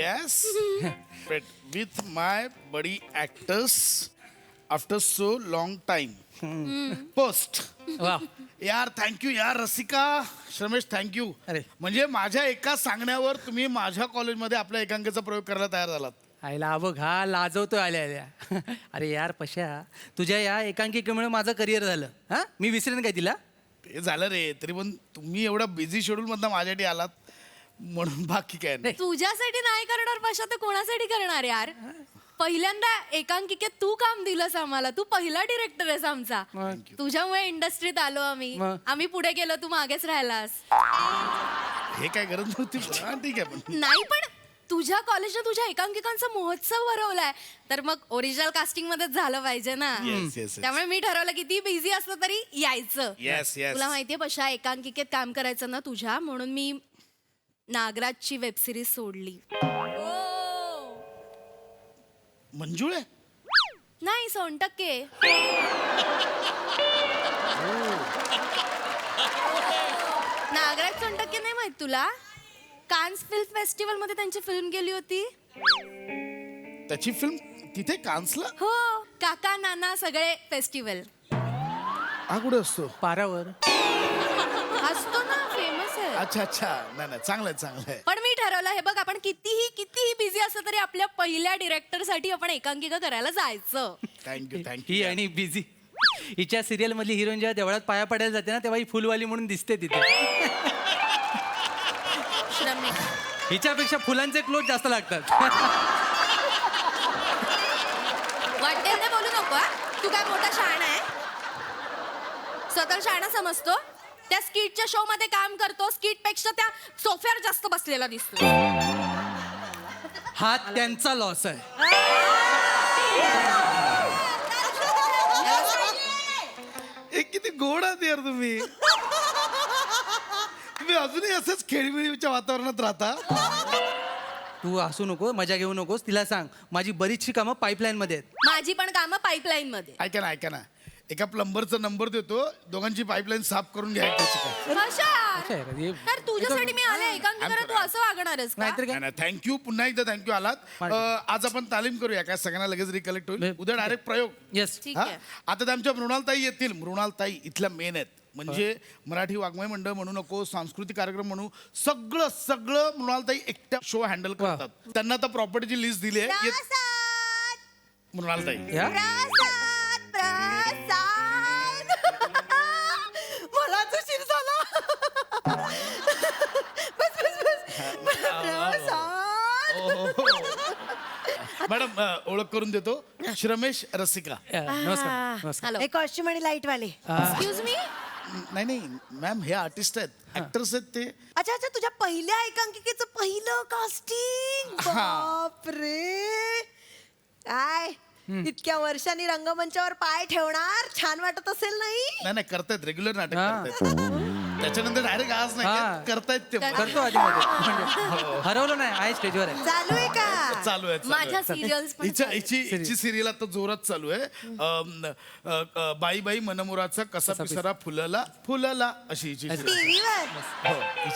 Yes, but with my buddy actors after so long time. Post. वा यार thank you यार Rasika श्रमेश thank you. अरे. म्हणजे माझ्या एका सांगण्यावर तुम्ही माझ्या कॉलेजमध्ये आपल्या एकांकिकेचा प्रयोग करायला तयार झालात. आईला बघ हा लाजवतोय आल्या आल्या. अरे यार पशा तुझ्या या एकांकिकेमुळे माझं करिअर झालं. हा मी विसरेन काय तिला. ते झालं रे, तरी पण तुम्ही एवढा बिझी शेड्यूल मधनं माझ्यासाठी आलात म्हणून बाकी काय नाही. तुझ्यासाठी नाही करणार पशा तर कोणासाठी करणार यार. पहिल्यांदा एकांकिकेत तू काम दिलंस आम्हाला. तू पहिला डिरेक्टर आहेस आमचा. तुझ्यामुळे इंडस्ट्रीत आलो आम्ही. मग? आम्ही पुढे गेलो, तू मागेच राहिलास. हे काय गरज नव्हती. हा, ठीक आहे पण नाही पण तुझ्या कॉलेजने तुझ्या एकांकिकांचा महोत्सव भरवलाय तर मग ओरिजिनल कास्टिंग मध्येच झालं पाहिजे ना. Yes, yes. त्यामुळे मी ठरवलं किती बिझी असलं तरी यायचं. Yes, yes. तुला माहितीये पशा एकांकिकेत काम करायचं ना तुझ्या, म्हणून मी नागराजची वेब सिरीज सोडली. मंजुळ आहे. नाही 100%. नागराज 100% नाही माहित तुला. कान्स फिल्म फेस्टिवल मध्ये त्यांची फिल्म गेली होती. त्याची फिल्म तिथे कान्सला. हो, काका नाना सगळे फेस्टिवल हा कुठे असतो. पारावर असतो ना, फेमस आहे. अच्छा अच्छा, नाही नाही चांगलं आहे चांगलं आहे. पण मी ठरवलं हे बघ, आपण कितीही बिझी असलं तरी आपल्या पहिल्या डिरेक्टर साठी आपण एकांकिका करायला जायचं. थँक्यू ही थँक्यू. आणि बिझी. हिच्या सिरियल मधली हिरोईन जेव्हा देवळात पाया पडायला जाते ना तेव्हा ही फुलवाली म्हणून दिसते तिथे. श्रमिक हिच्यापेक्षा फुलांचे क्लोज जास्त लागतात. वाटेल ते बोलू नको हा. तू काय मोठा शहाणा आहे. स्वतः शहाणा समजतो. त्या स्किटच्या शो मध्ये काम करतो. स्किट पेक्षा त्या सोफ्यावर जास्त बसलेला दिसतो. हा त्यांचा लॉस आहे. एक किती गोड आहात यार तुम्ही. तुम्ही अजूनही असंच खेळीमेळीच्या वातावरणात राहता. तू हसू नको, मजा घेऊ नकोस. तिला सांग माझी बरीचशी कामं पाईपलाईन मध्ये आहेत. माझी पण कामं पाईपलाईन मध्ये. ऐका ना एका प्लंबरचा नंबर देतो, दोघांची पाईपलाईन साफ करून घ्या त्याची काय. कशा? अच्छा आहे का हे? तर तुझ्यासाठी मी आले एकांकिका, तू असं वागणारच का? नाहीतर काय. थँक्यू पुन्हा एकदा थँक्यू आलात. आज आपण तालीम करूया काय, सगळ्यांना लगेच रिकलेक्ट होईल. उद्या डायरेक्ट प्रयोग. येस. ठीक हा? आहे. आता त्या आमच्या मृणालताई येतील. मृणालताई इथल्या मेन आहेत. म्हणजे मराठी वाङ्मय मंडळ म्हणू नको, सांस्कृतिक कार्यक्रम म्हणू, सगळं मृणालताई एकट्या शो हँडल करतात. त्यांना आता प्रॉपर्टीची लिस्ट दिली आहे. मृणालताई या? मला उशीर झाला. मॅडम ओळख करून देतो. श्रमेश रसिका. नमस्कार नमस्कार. हॅलो, हे कॉस्ट्युम आणि लाईट वाले. Excuse me. नाही मॅम हे आर्टिस्ट आहेत, ऍक्टर्स आहेत ते. अच्छा अच्छा, तुझ्या पहिल्या एकांकिकेचं पहिलं कास्टिंग. बापरे, काय इतक्या वर्षांनी रंगमंचावर पाय ठेवणार. छान वाटत असेल नाही. नाही करतायत, रेग्युलर नाटक हा. करतायत. त्याच्यानंतर डायरेक्ट आज हा. नाही करतायत ते. करतो आधी मध्ये. हरवलं नाही आहे स्टेजवर आहे. चालू आहे का? चालू आहे माझ्या सिरियल्स पण हिची सिरियल आता जोरात चालू आहे. बाई बाई मनमुराचा कसा पिसारा फुलला अशी हिची serial. टीव्हीवर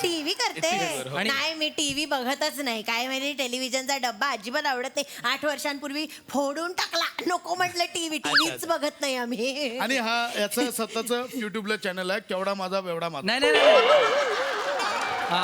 टीव्ही करते. आणि- नाही, मी टीव्ही बघतच नाही. काय माहिती, टेलिव्हिजनचा डब्बा अजिबात आवडत नाही. 8 वर्षांपूर्वी फोडून टाकला. नको म्हटलं टीव्हीच बघत नाही आम्ही. आणि हा याचं स्वतःचं युट्यूबला चॅनल आहे, केवढा माझा बेवडा माझा. नाही हा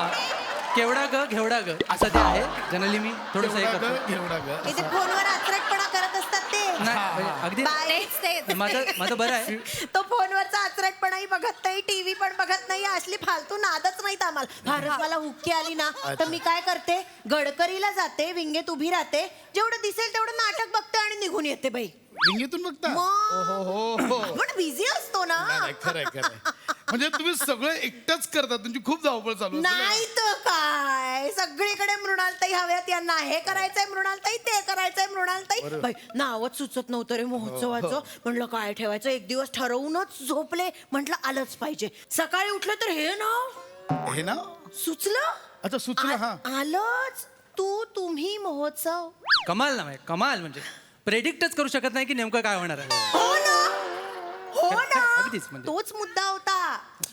केवढा ग घेवडा ग असं ते आहे. जनरली मी थोडंसं हे केवढा करतो. ग, घेवडा ग. इथे फोनवर आचरटपणा करत असतात ते. नाही अगदी बाय. तेच. माझं बरं आहे. तो फोनवरचा आचरटपणाही बघत नाही, टीव्ही पण बघत नाही. असली फालतू नादच नाहीत आम्हाला. फारच मला हुक्की आली ना तर मी काय करते, गडकरीला जाते, विंगेत उभी राहते, जेवढं दिसेल तेवढं नाटक बघते आणि निघून येते बाई. विंगीतून बघता. मग? हो पण बिझी असतो ना. नाही खरंय म्हणजे तुम्ही सगळं एकटंच करता, तुमची खूप धावपळ चालू असते ना? नाही तर काय, सगळीकडे मृणालताई हव्यात यांना. हे करायचंय मृणालताई, ते करायचंय मृणालताई. बाई नावच सुचत नव्हतं रे महोत्सवाचं. म्हटलं काय ठेवायचं, एक दिवस ठरवूनच झोपले. म्हटलं आलंच पाहिजे. सकाळी उठलं तर हे नाव हे ना. सुचलं. अच्छा सुचलं. हा आलंच. तुम्ही महोत्सव. कमाल ना कमाल. म्हणजे प्रेडिक्टच करू शकत नाही की नेमकं काय होणार आहे. हो ना. अगदीच म्हणजे. तोच मुद्दा होता.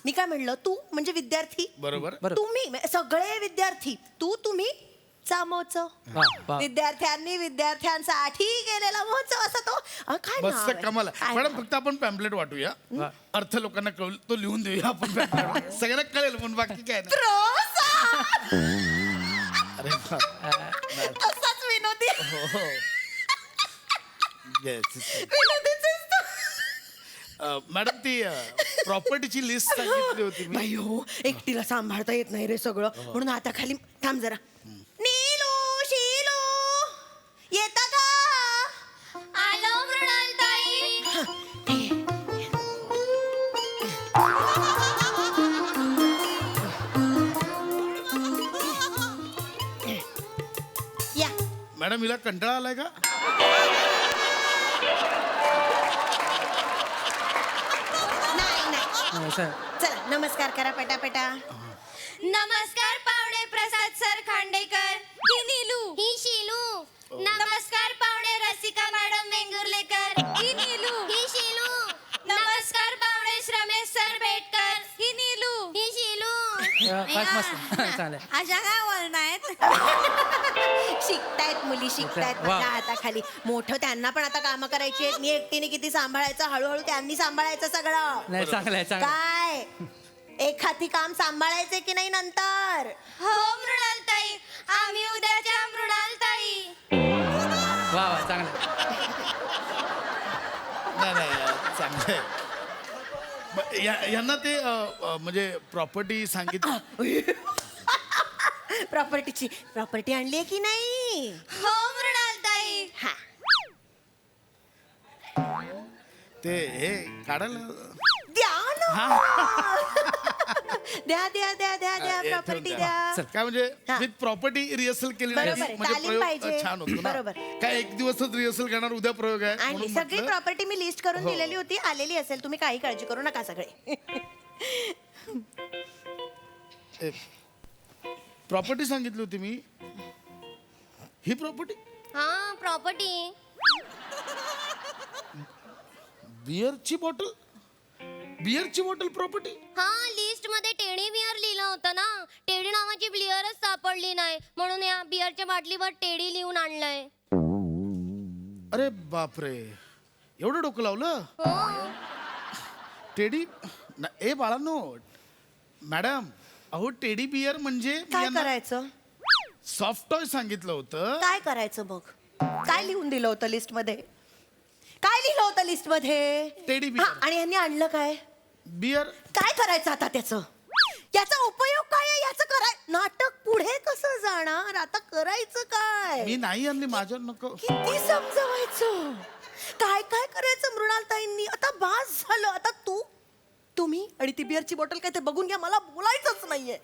मी काय म्हणलं, तू म्हणजे विद्यार्थी, बरोबर. बरं. तुम्ही सगळे विद्यार्थी, तुम्ही चा महोत्सव. वा, वा. विद्यार्थ्यांनी विद्यार्थ्यांसाठी केलेला महोत्सव असा तो काय नाव मस्त आहे? कमाल आहे. काय मॅडम नाव? फक्त आपण पॅम्पलेट वाटूया अर्थ लोकांना कळून तो लिहून देऊया आपण pamphlet. सगळ्यांना कळेल पण बाकी काय नाही प्रोत्साहन! अरे बाप. तसाच विनोदी हो. Yes. विनोदीच असतो. मॅडम ती प्रॉपर्टीची लिस्ट सांगितली होती मी बाई हो एकटीला सांभाळता येत नाही रे सगळं म्हणून आता खाली थांब जरा. नीलू शीलू येता का? आलो मृणालताई. या मॅडम हिला कंटाळा आलाय का नाही नाही असं चला नमस्कार करा पटापटा. नमस्कार पाहुणे प्रसाद सर खांडेकर. ही नीलू. ही शीलू. नमस्कार पाहुणे रसिका मॅडम वेंगुर्लेकर. ही नीलू. ही शीलू. नमस्कार पाहुणे श्रमेश सर बेटकर. ही नीलू. ही शीलू. बस मस्त चालेल. अशा काय बोलतायत? शिकतायत मुली शिकतायत वा. माझ्या हाताखाली. मोठं त्यांना पण आता कामं करायची आहेत. मी एकटीने किती सांभाळायचं हळूहळू त्यांनी सांभाळायचं सगळं. नाही चांगलं आहे चांगलं आहे. काय एखादी काम सांभाळायचे की नाही नंतर. हो मृणालताई. आम्ही उद्याच्या मृणालताई. वा वा चांगलं आहे. नाही चांगलं आहे यांना ते म्हणजे प्रॉपर्टी सांगितली प्रॉपर्टी आणली की नाही. हो मृणालताई. हा ते हे काढायला द्या ना. द्या द्या द्या द्या द्या हे प्रॉपर्टी ठेवून द्या. चल. काय म्हणजे हा. विथ प्रॉपर्टी रिहर्सल केली बरोबर नाही आहे. म्हणजे तालीम प्रयोग पाहिजे. छान होतो ना बरोबर. काय एक दिवसच रिहर्सल करणार उद्या प्रयोग आहे आणि म्हणून सगळी म्हटलं, प्रॉपर्टी मी लिस्ट करून हो. दिलेली होती आलेली असेल तुम्ही काही काळजी करू नका सगळे. प्रॉपर्टी सांगितली होती मी ही प्रॉपर्टी हा प्रॉपर्टी. बिअरची बॉटल प्रॉपर्टी हा लिस्ट मध्ये टेडी बियर लिहिलं होतं ना. टेडी नावाची बियरच सापडली नाही म्हणून या बियरच्या बाटलीवर टेडी लिहून आणलंय. अरे बापरे एवढं डोकं लावलं टेडी ए बाळांनो मॅडम अहो टेडी बियर म्हणजे काय करायचं सॉफ्ट टॉय सांगितलं होतं काय करायचं मग काय लिहून दिलं होतं लिस्ट मध्ये. काय लिहिलं होतं लिस्ट मध्ये. टेडी हा, बियर आणि यांनी आणलं काय. बियर काय करायचं आता त्याचं. याचा उपयोग काय आहे याचं कराय नाटक पुढे कसं जाणार आता करायचं काय. मी नाही आणली माझ्यावर नको किती समजवायचं काय काय करायचं मृणालताईंनी. आता बास झालं आता तुम्ही आणि ती बिअरची बॉटल काय ते बघून घ्या मला बोलायचंच नाहीये.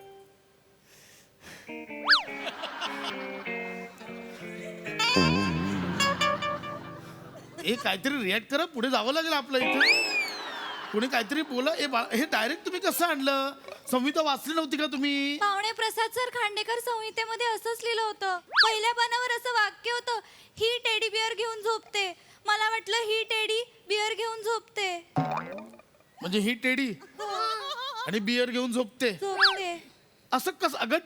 हे काहीतरी रिॲक्ट करा पुढे जावं लागेल आपलं इथे कुणी काहीतरी बोला हे डायरेक्ट तुम्ही कसं आणलं. संहिता वाचली नव्हती का तुम्ही. पाहुणे प्रसाद सर खांडेकर संहितेमध्ये असंच लिहिलं होतं. पहिल्या पानावर असं वाक्य होतं ही टेडी बियर घेऊन झोपते. मला वाटलं ही टेडी बियर घेऊन झोपते. म्हणजे ही टेडी आणि बियर घेऊन झोपते असं कसं. अगं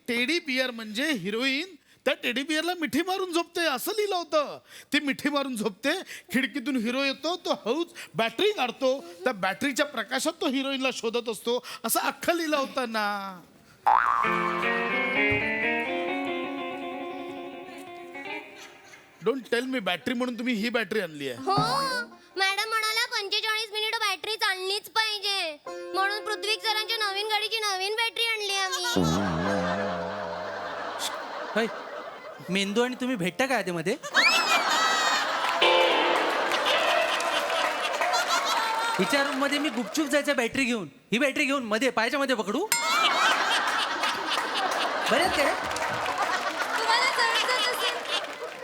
टेडी बियर म्हणजे हिरोईन त्या टेडी बियरला मिठी मारून झोपते असं लिहिलं होतं. ती मिठी मारून झोपते खिडकीतून हिरो येतो तो हळूच बॅटरी काढतो त्या बॅटरीच्या प्रकाशात तो हिरोईनला शोधत असतो असं अख्खं लिहिलं होतं ना. डोंट टेल मी बॅटरी म्हणून तुम्ही ही बॅटरी आणली आहे. हो मॅडम म्हणाला 45 मिनिट बॅटरी चाललीच पाहिजे म्हणून पृथ्वी सरांच्या नवीन गाडीची नवीन बॅटरी आणली आम्ही. होय. मेंदू आणि तुम्ही भेटता का आधीमध्ये. हिच्या रूम मध्ये मी गुपचूप जायचं बॅटरी घेऊन ही बॅटरी घेऊन मध्ये पायाच्या मध्ये पकडू बरेच काय.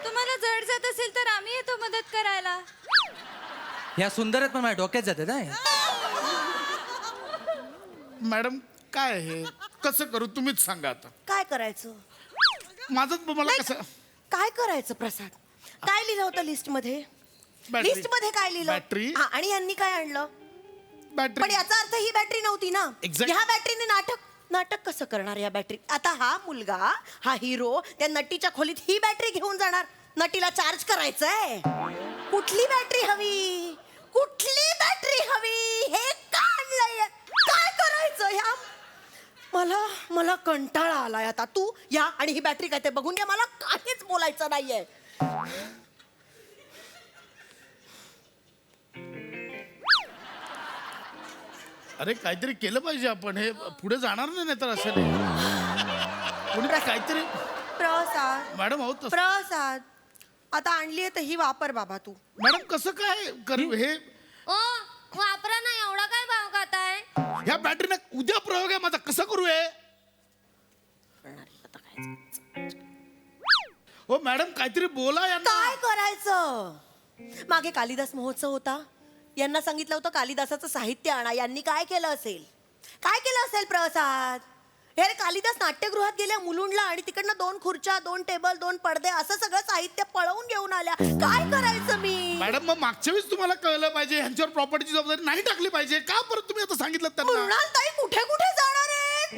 तुम्हाला जड जात असेल तर आम्ही येतो मदत करायला. ह्या सुंदरत पण माझ्या डोक्यात जातात आहे. मॅडम काय हे कसं करू तुम्हीच सांगा आता. काय करायचं माझंच मला कसं काय करायचं प्रसाद. काय लिहिलं होतं लिस्ट मध्ये. बॅटरी. लिस्ट मध्ये काय लिहिलं बॅटरी. हा, आणि यांनी काय आणलं. पण बॅटरी याचा अर्थ ही बॅटरी नव्हती ना. Exact. ह्या बॅटरीने नाटक नाटक कसं करणार या बॅटरी? आता हा मुलगा, हा हिरो त्या नटीच्या खोलीत ही बॅटरी घेऊन जाणार. नटीला चार्ज करायचंय. कुठली बॅटरी हवी? कुठली बॅटरी हवी? हे का आणलंय? काय करायचं ह्या? मला कंटाळा आलाय आता. तू या आणि ही बॅटरी काय ते बघून घ्या. मला काहीच बोलायचं नाहीये. अरे काहीतरी केलं पाहिजे आपण. हे पुढे जाणार नाही तर असं नाही. कोणी काहीतरी. प्रसाद मॅडम आहोत तसं. प्रसाद आता आणली तर ही वापर बाबा तू. मॅडम कसं काय करू हे? ओ वापरा ना, एवढा काय भाव खाताय? ह्या बॅटरीने उद्या प्रयोग आहे माझा, कसं करू हे? हो मॅडम काहीतरी बोला यांना. काय करायचं? मागे कालिदास महोत्सव होता. यांना सांगितलं होतं कालिदासाचं साहित्य आणा. यांनी काय केलं असेल? काय केलं असेल प्रसाद? हे रे कालिदास नाट्यगृहात गेल्या मुलुंडला आणि तिकडनं 2 खुर्च्या 2 टेबल 2 पडदे असं सगळं साहित्य पळवून घेऊन आल्या. काय करायचं मी? मॅडम मग मागच्या वेळेस तुम्हाला कळलं पाहिजे, ह्यांच्यावर प्रॉपर्टीची जबाबदारी नाही टाकली पाहिजे. का परत तुम्ही आता सांगितलं त्यांना? मृणालताई कुठे कुठे जाणार आहेत?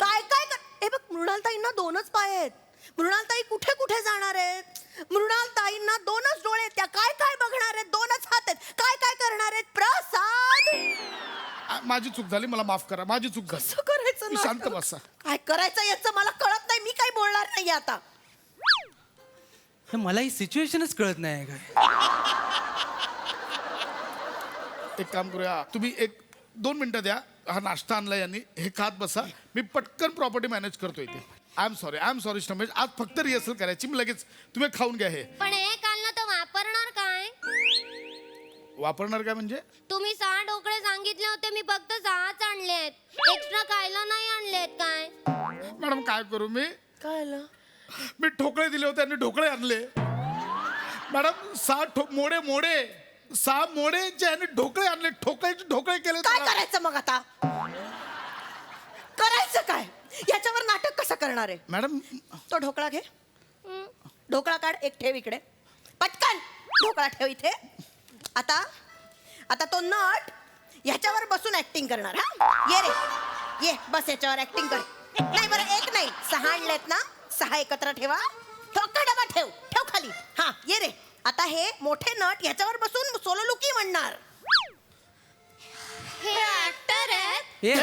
काय काय हे बघ, मृणालताईंना 2च पाय आहेत. मृणालताई कुठे कुठे जाणार आहेत? मृणालताईंना 2च डोळे आहेत. त्या काय काय बघणार आहेत? 2च हात आहेत. काय काय करणार आहेत? प्रसाद माझी चूक झाली, मला माफ करा. माझी चूक झाली. कसं करायचं? तुम्ही शांत नाटक? बसा. काय करायचं याचं मला कळत नाही. मी काही बोलणार नाही आता. हे मला ही सिच्युएशनच कळत नाही काय. एक काम करूया, तुम्ही 1-2 मिनिटं द्या. हा नाश्ता आणला यांनी, हे खात बसा. मी पटकन प्रॉपर्टी मॅनेज करतो इथे. आय एम सॉरी श्रमेश, आज फक्त रिहर्सल करायची. मी लगेच तुम्ही खाऊन घ्या. हे पण हे काढलं तर वापरणार काय? वापरणार काय म्हणजे? तुम्ही 6 ढोकळे सांगितले होते, मी फक्त 6च आणलेत. एक्स्ट्रा खायला नाही आणलेत काय? मॅडम काय करू मी? काय आलं? मी ठोकळे दिले होते आणि ढोकळे आणले. मॅडम 6 मोडे 6 मोडेचे आणि ढोकळे आणले. ढोकळे केले. काय करायचं मग आता? करायचं काय? याच्यावर नाटक कसं करणार आहे? मॅडम तो ढोकळा घे. ढोकळा काढ. एक ठेव इकडे. पटकन ढोकळा ठेव इथे. आता तो नट ह्याच्यावर बसून ऍक्टिंग करणार. हा ये रे, ये बस याच्यावर ऍक्टिंग कर. नाही बरं, 1 नाही 6 आणलेत ना, 6 एकत्र ठेवा. ठोका डबा ठेव खाली. हा ये रे. आता हे मोठे नट ह्याच्यावर बसून सोलो लुकी म्हणणार. हे ऍक्टर आहेत. ए, ए, ए,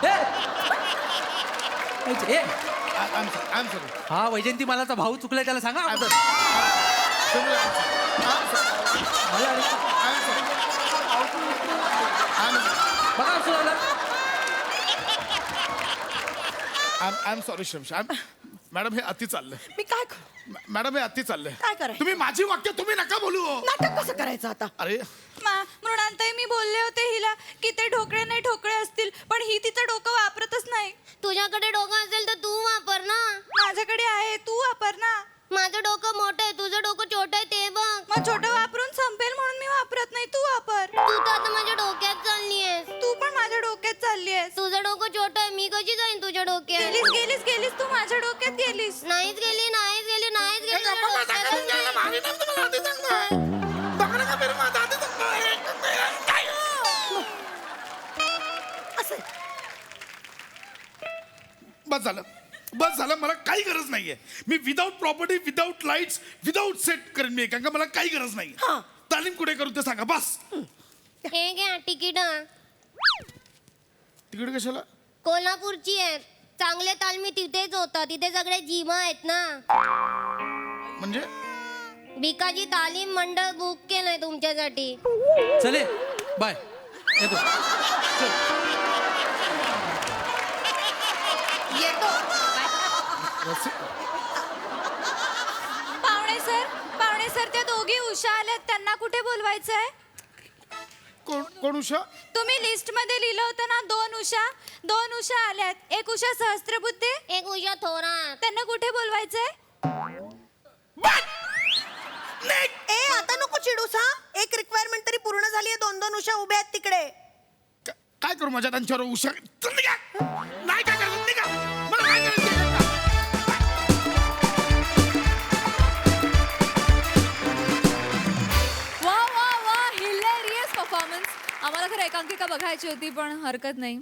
ए, ए. I am sorry. हा वैजंती मालाचा भाऊ चुकलाय त्याला सांगा अगोदर. मला बघा असं झालं. I am sorry श्रमेश. मॅडम हे अति चाललंय. मी काय करू? मॅडम हे अति चाललंय. काय करायचं? तुम्ही माझी वाक्य तुम्ही नका बोलू. नाटक कसं करायचं आता? अरे मृणालताई मी बोलले होते हिला की ते ढोकळे नाही ठोकळे असतील, पण ही तिचं डोकं वापरतच नाही. तुझ्याकडे डोकं असेल तर तू वापर ना. माझ्याकडे आहे, तू वापर ना. माझं डोकं मोठं आहे, तुझं डोकं छोटं आहे ते बघ. मग छोटं वापरून संपेल म्हणून मी वापरत नाही, तू वापर. तू तर आता माझ्या डोक्यात चालली आहेस. तू पण माझ्या डोक्यात चालली आहेस. तुझं डोकं छोटं आहे, मी कशी जाईन तुझ्या डोक्यात? गेलीस गेलीस गेलीस तू माझ्या डोक्यात गेलीस. नाहीच गेली तुझ्या डोक्यात. असं बस झालं. मला काही गरज नाहीये. मी without property, without lights, without set करेन मी. कारण का मला काही गरज नाही. हा. तालीम कुठे करू ते सांगा बस. हे घ्या तिकीट. तिकडे कशाला? कोल्हापूरची आहे. चांगले तालमी तिथेच होता. तिथे सगळे जिम आहेत ना. म्हणजे भिकाजी तालीम मंडळ बुक केलंय तुमच्यासाठी. चले बाय येतो. येतो. पाहुणे सर त्या दोघी उषा आल्यात, त्यांना कुठे बोलवायचंय? कोण उषा? तुम्ही लिस्ट मध्ये लिहिलं होतं ना 2 उषा आल्यात. एक उषा सहस्त्रबुद्धे, एक उषा थोरात. त्यांना कुठे बोलवायचंय? ए आता नको चिडूस. हा एक रिक्वायरमेंट तरी पूर्ण झाली आहे. 2 उषा उभ्या आहेत तिकडे. काय करू माझ्या त्यांच्यावर उषा? चल निघा. नाही काय करायचं निघा. मला काय करायचं? वा हिलेरियस परफॉर्मन्स. आम्हाला खरं एकांकिका बघायची होती पण हरकत नाही.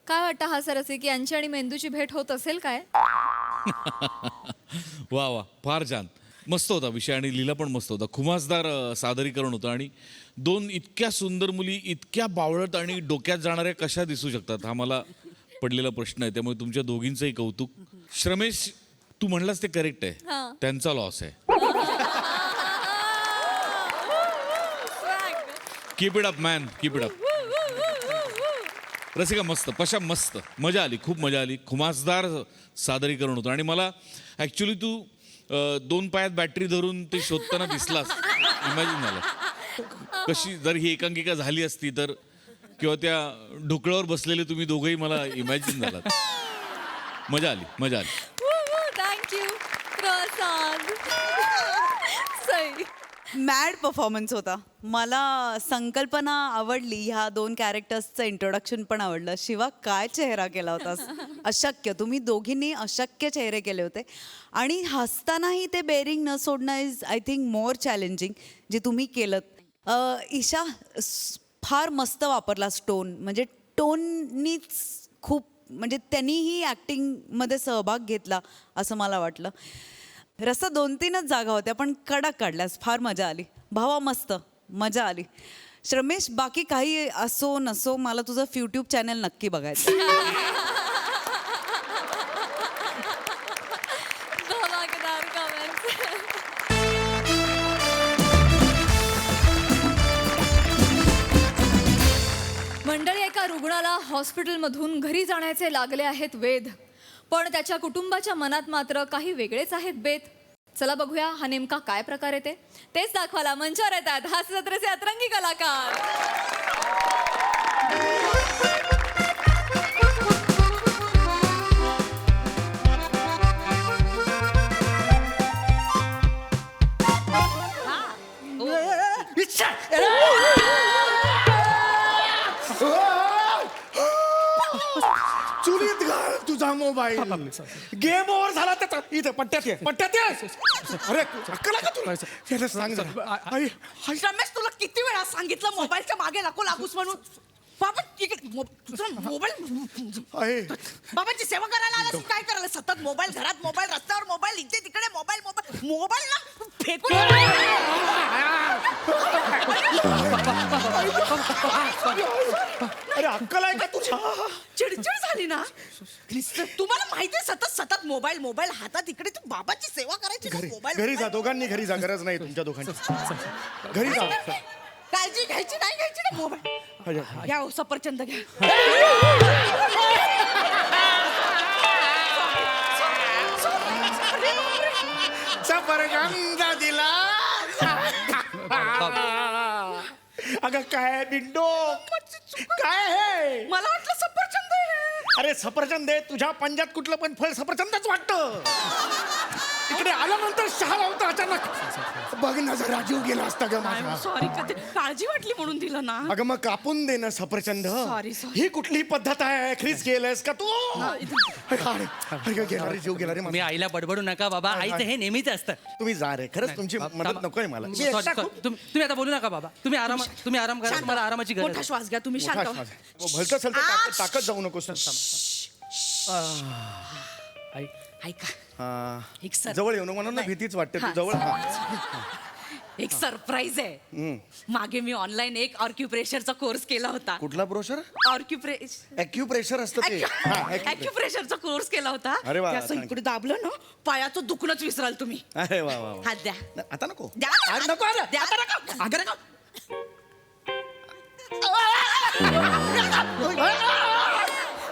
काय वाटतं हा सरसे की यांची आणि मेंदूची भेट होत असेल काय? वा वा, फार छान, मस्त होता विषय आणि लीला पण मस्त होता. खुमासदार सादरीकरण होतं आणि दोन इतक्या सुंदर मुली इतक्या बावळट आणि डोक्यात जाणाऱ्या कशा दिसू शकतात हा मला पडलेला प्रश्न आहे. त्यामुळे तुमच्या दोघींचंही कौतुक. श्रमेश, तू म्हणलास ते करेक्ट आहे, हां. त्यांचा लॉस आहे. Keep it up man, keep it up. Rasika मस्त, पशा मस्त, मजा आली, खूप मजा आली. खुमासदार सादरीकरण होतं आणि मला ॲक्च्युली तू 2 पायात बॅटरी धरून ते शोधताना दिसलास. इमॅजिन झालं कशी जर ही एकांकिका झाली असती तर, किंवा त्या ढोकळावर बसलेले तुम्ही दोघंही मला इमॅजिन झालात. मजा आली, मजा आली. थँक्यू प्रसाद. सई. मॅड परफॉर्मन्स होता. मला संकल्पना आवडली, ह्या 2 कॅरेक्टर्सचं इंट्रोडक्शन पण आवडलं. शिवा, काय चेहरा केला होतास, अशक्य. तुम्ही दोघींनी अशक्य चेहरे केले होते आणि हसतानाही ते बेरिंग न सोडणं is I think more challenging, जे तुम्ही केलं. ईशा, फार मस्त वापरलास टोन, म्हणजे टोननीच खूप, म्हणजे त्यांनीही ॲक्टिंगमध्ये सहभाग घेतला असं मला वाटलं. रस्ता 2-3च जागा होत्या पण कडक काढल्यास, फार मजा आली. भावा मस्त, मजा आली. श्रमेश, बाकी काही असो नसो, मला तुझं यूट्यूब चॅनल नक्की बघायचं. धमाकेदार comments. मंडळी, एका रुग्णाला हॉस्पिटलमधून घरी जाण्याचे लागले आहेत वेध, पण त्याच्या कुटुंबाच्या मनात मात्र काही वेगळेच आहेत बेत. चला बघूया हा नेमका काय प्रकार आहे तेच दाखवायला मंचावर येतात हास्य जत्रेचे अतरंगी कलाकार. चुलीत घाल तुझा मोबाईल. गेम ओव्हर झाला त्याचा. इथे पट्ट्यात ये, पट्ट्यात ये. अरे अक्कल आहे का तुला? याला सांग जरा. आई, रमेश, तुला किती वेळा सांगितलं मोबाईलच्या मागे नको लागूस म्हणून. बाबा इकडे तुझा मोबाईल. आई. बाबांची सेवा करायला आलास, काय करायला? सतत मोबाईल, घरात मोबाईल, रस्त्यावर मोबाईल, इथे तिकडे मोबाईल, मोबाईल मोबाईल ना फेकून. अरे अक्कल आहे का तुझ्या? चिडचिड झाली ना. तुम्हाला माहिती आहे, सतत सतत मोबाईल मोबाईल हातात, इकडे तू बाबाची सेवा करायची ना. मोबाईल घरी जा, दोघांनी घरी जा. गरज नाही तुमच्या दोघांची. घरी जा. काळजी घ्यायची नाही, घ्यायची ना मोबाईल. घ्या हो, सफरचंद घ्या. सफरचंद दिला. अगं काय बिंडो, काय आहे? मला वाटलं सफरचंद आहे. अरे सफरचंद आहे, तुझ्या पंजात कुठलं पण फळ सफरचंदच वाटतं. इकडे आल्यानंतर शहाला होता अचानक. बघ ना, जरा जीव गेला असता ग माझा. सॉरी, काळजी वाटली म्हणून दिलं ना. अगं मग कापून दे ना सफरचंद. Sorry. ही कुठली पद्धत आहे? ख्रीज केलंस का तू? अरे गेला रे, जीव गेला रे मी माझा. आईला बडबडू नका बाबा, आईचं हे नेहमीच असतं. तुम्ही जा रे, खरंच तुमची मदत नकोय मला. मी Sorry, एकटा sorry. खूप- तुम्ही आता बोलू नका बाबा, तुम्ही आराम करा, तुम्हाला आरामाची गरज मोठा आहे. श्वास घ्या, तुम्ही शांत मोठा व्हा. श्वास. भलतं सलतं टाकत जाऊ नकोस. आई, ऐका, हा. एक सर जवळ येऊ नको, म्हणून ना भीतीच वाटते. तू जवळ एक सरप्राईज आहे. मागे मी ऑनलाईन एक ऑर्क्युप्रेशरचा कोर्स केला होता. कुठला ब्रोशर? ॲक्युप्रेशर असतं ते. हा, acupressure. ॲक्युप्रेशरचा कोर्स केला होता. अरे वा, ते असं सांग. इकडे दाबलं ना, पायाचं दुखणंच विसराल तुम्ही. अरे वा वा वा. हात द्या. आता नको. द्या. आज नको आता. द्या. आता नका. अगं नका.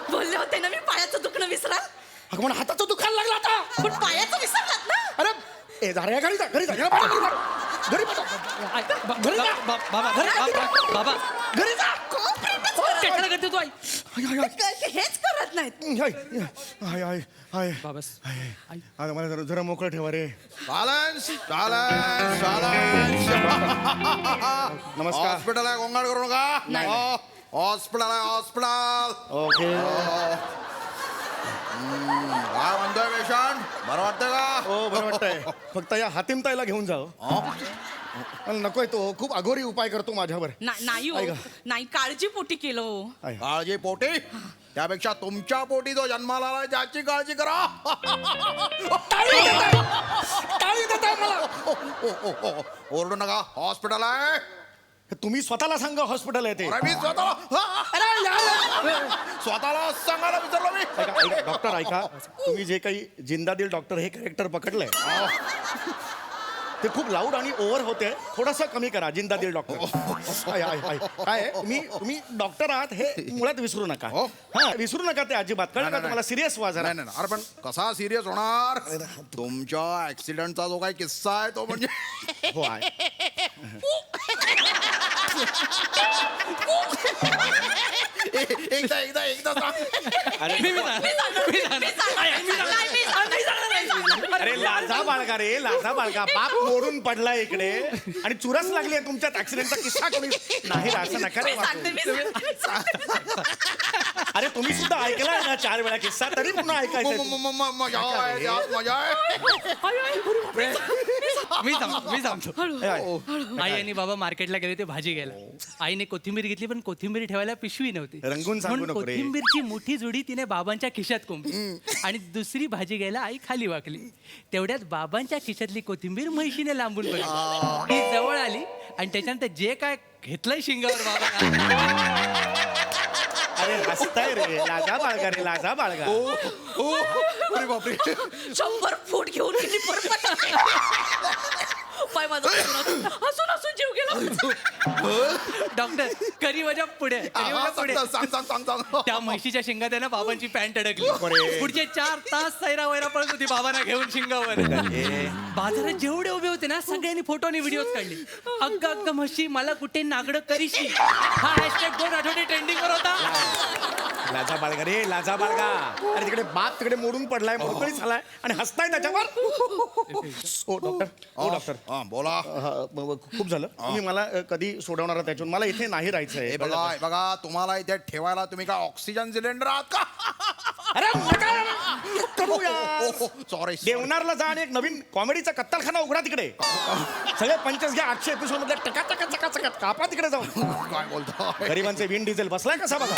बोलले होते ना मी, पायाचं दुखणं विसराल. अगं म्हणून हाताचं दुखायला लागला आता. पण पायाचं विसरलात ना. अरे ए जा रे, घरी जा, घरी जा. याला पाठव, घरी पाठव. घरी पाठव. आई, घरी जा. बाबा घरी जा. टेकडा करते तू आई. हेच करत नाहीत. हाय हाय हाय. बाबस आई. आता मला जरा मोकळं ठेवा रे. Balance balance balance. नमस्कार. हॉस्पिटल आहे, गोंगाट करू नका. हॉस्पिटल आहे, हॉस्पिटल. ओके. काय म्हणतोय पेशंट? बरं वाटतंय का? हो, बरं वाटतंय. फक्त या हातीमताईला घेऊन जाओ. नकोय, तो खूप अघोरी उपाय करतो माझ्यावर. नाही हो, ऐका. नाही, काळजी पोटी केलं हो. आहे. काळजी पोटी. त्यापेक्षा तुमच्या पोटी जो जन्माला आलाय त्याची काळजी करा. टाळी देताय मला. ओरडू नका, हॉस्पिटल आहे. तुम्ही स्वतःला सांगा हॉस्पिटल आहे ते. अरे मी स्वतःला सांगायला विचारलो मी. ऐका, डॉक्टर ऐका, तुम्ही जे काही जिंदा दिल डॉक्टर हे कॅरेक्टर पकडलंय ते खूप लाऊड आणि ओव्हर होते. थोडंसं कमी करा जिंदा दिल डॉक्टर. काय आहे, तुम्ही डॉक्टर आहात हे मुळात विसरू नका. हा, विसरू नका ते अजिबात. कळलं का तुम्हाला? सिरियस व्हा जरा. नाही. अरे पण कसा सिरियस होणार? तुमच्या ऍक्सिडेंटचा जो काही किस्सा आहे तो म्हणजे हो आहे. एकदा सांग. अरे लाजा बाळगा रे, लाजा बाळगा. बाप मोडून पडला इकडे आणि चुरस लागली आहे तुमच्यात. ऍक्सिडेंटचा किस्सा कोणी नाही रे, असं नका रे वाटू. अरे तुम्ही सुद्धा ऐकलाय ना 4 वेळा किस्सा, तरी पुन्हा ऐकायचं. मजा आहे, त्यात मजा आहे. मी सांगतो. आई आणि बाबा मार्केटला गेले, ते भाजी घ्यायला. आईने कोथिंबीर घेतली, पण कोथिंबीर ठेवायला पिशवी नव्हती. रंगून सांगू म्हणून नको रे. कोथिंबीरची मोठी जुडी तिने बाबांच्या खिशात कोंबली आणि दुसरी भाजी घ्यायला आई खाली वाकली. तेवढ्यात बाबांच्या खिशातली कोथिंबीर म्हैशीने लांबून बघितली. ती जवळ आली आणि त्याच्यानंतर जे काय घेतलंय शिंगावर बाबा, अरे हसताय रे, लाजा बाळगा रे, लाजा बाळगा. अरे बापरे. 100 फूट घेऊन गेली परत. पाय माझा हसून जीव गेला. डॉक्टर करी वजा पुढे, करी वजा पुढे. सांग. त्या म्हशीच्या शिंगात आहे ना बाबांची पॅन्ट अडकली. पुढचे 4 तास सैरा वैरा पळत होती बाबांना घेऊन शिंगावर. बाजारात जेवढे उभे होते ना सगळ्यांनी फोटो आणि व्हिडिओ काढले. अग्ग म्हशी मला कुठे नागड करीशी, हा हॅशटॅग 2 आठवडे ट्रेंडिंग वर होता. लाजा बाळगा रे, लाजा बाळगा. अरे तिकडे बाप तिकडे मोडून पडलाय, मोकळी झालाय आणि हसताय त्याच्यावर. ओ डॉक्टर. हा बोला. खूप झालं. तुम्ही मला कधी सोडवणार त्याच्यातून? मला इथे नाही राहायचंय. हे बघा तुम्हाला इथे ठेवायला तुम्ही काय ऑक्सिजन सिलेंडर आहात का? अरे सॉरी. देवनारला जा आणि एक नवीन कॉमेडीचा कत्तलखाना उघडा तिकडे. सगळे 25 घ्या 800 एपिसोड मध्ये टका कापा तिकडे जाऊन. काय बोलतो? गरिबांचे विन डिझेल बसलाय कसा बघा.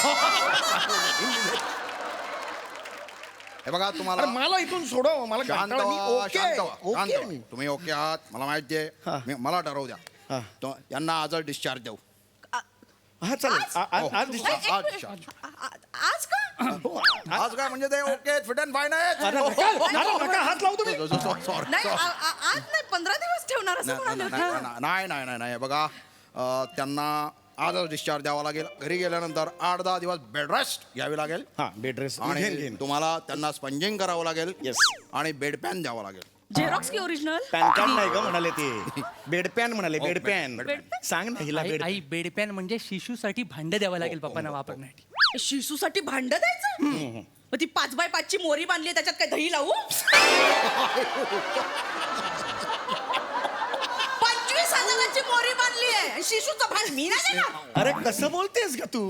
हे बघा तुम्हाला अरे मला इथून सोडव. मला शांत कंटाळा. मी व्हा, ओके. शांत व्हा, ओके शांत व्हा. मी. तुम्ही ओके आहात मला माहिती आहे. मला ठरवू द्या. तो यांना आज डिस्चार्ज देऊ. हा चालेल. आज discharge. आज discharge. आज का? आज काय म्हणजे ते ओके फिट अँड फाईन आहेत. अरे नका हात लावू तुम्ही. सॉरी. नाही आज नाही 15 दिवस ठेवणार असं म्हणाले होते. नाही बघा त्यांना आजच डिस्चार्ज द्यावा लागेल. घरी गेल्यानंतर 8-10 दिवस बेड रेस्ट घ्यावी लागेल. हा बेड रेस्ट आणि तुम्हाला त्यांना स्पंजिंग करावं लागेल. येस. आणि बेड पॅन द्यावं लागेल. झेरॉक्स की ओरिजिनल? पॅन कार्ड नाही का म्हणाले ते. बेडपॅन म्हणाले. बेडपॅन सांग ना हिला. बेड आई बेडपॅन म्हणजे शिशूसाठी भांड द्यावं लागेल पप्पांना वापरण्यासाठी. शिशूसाठी भांड द्यायचं? मग ती 5x5 ची मोरी बांधली त्याच्यात काय दही लावू? 25,000ची मोरी बांधली आहे. शिशूचं भांड मी नाही देणार. अरे कसं बोलतेस का तू?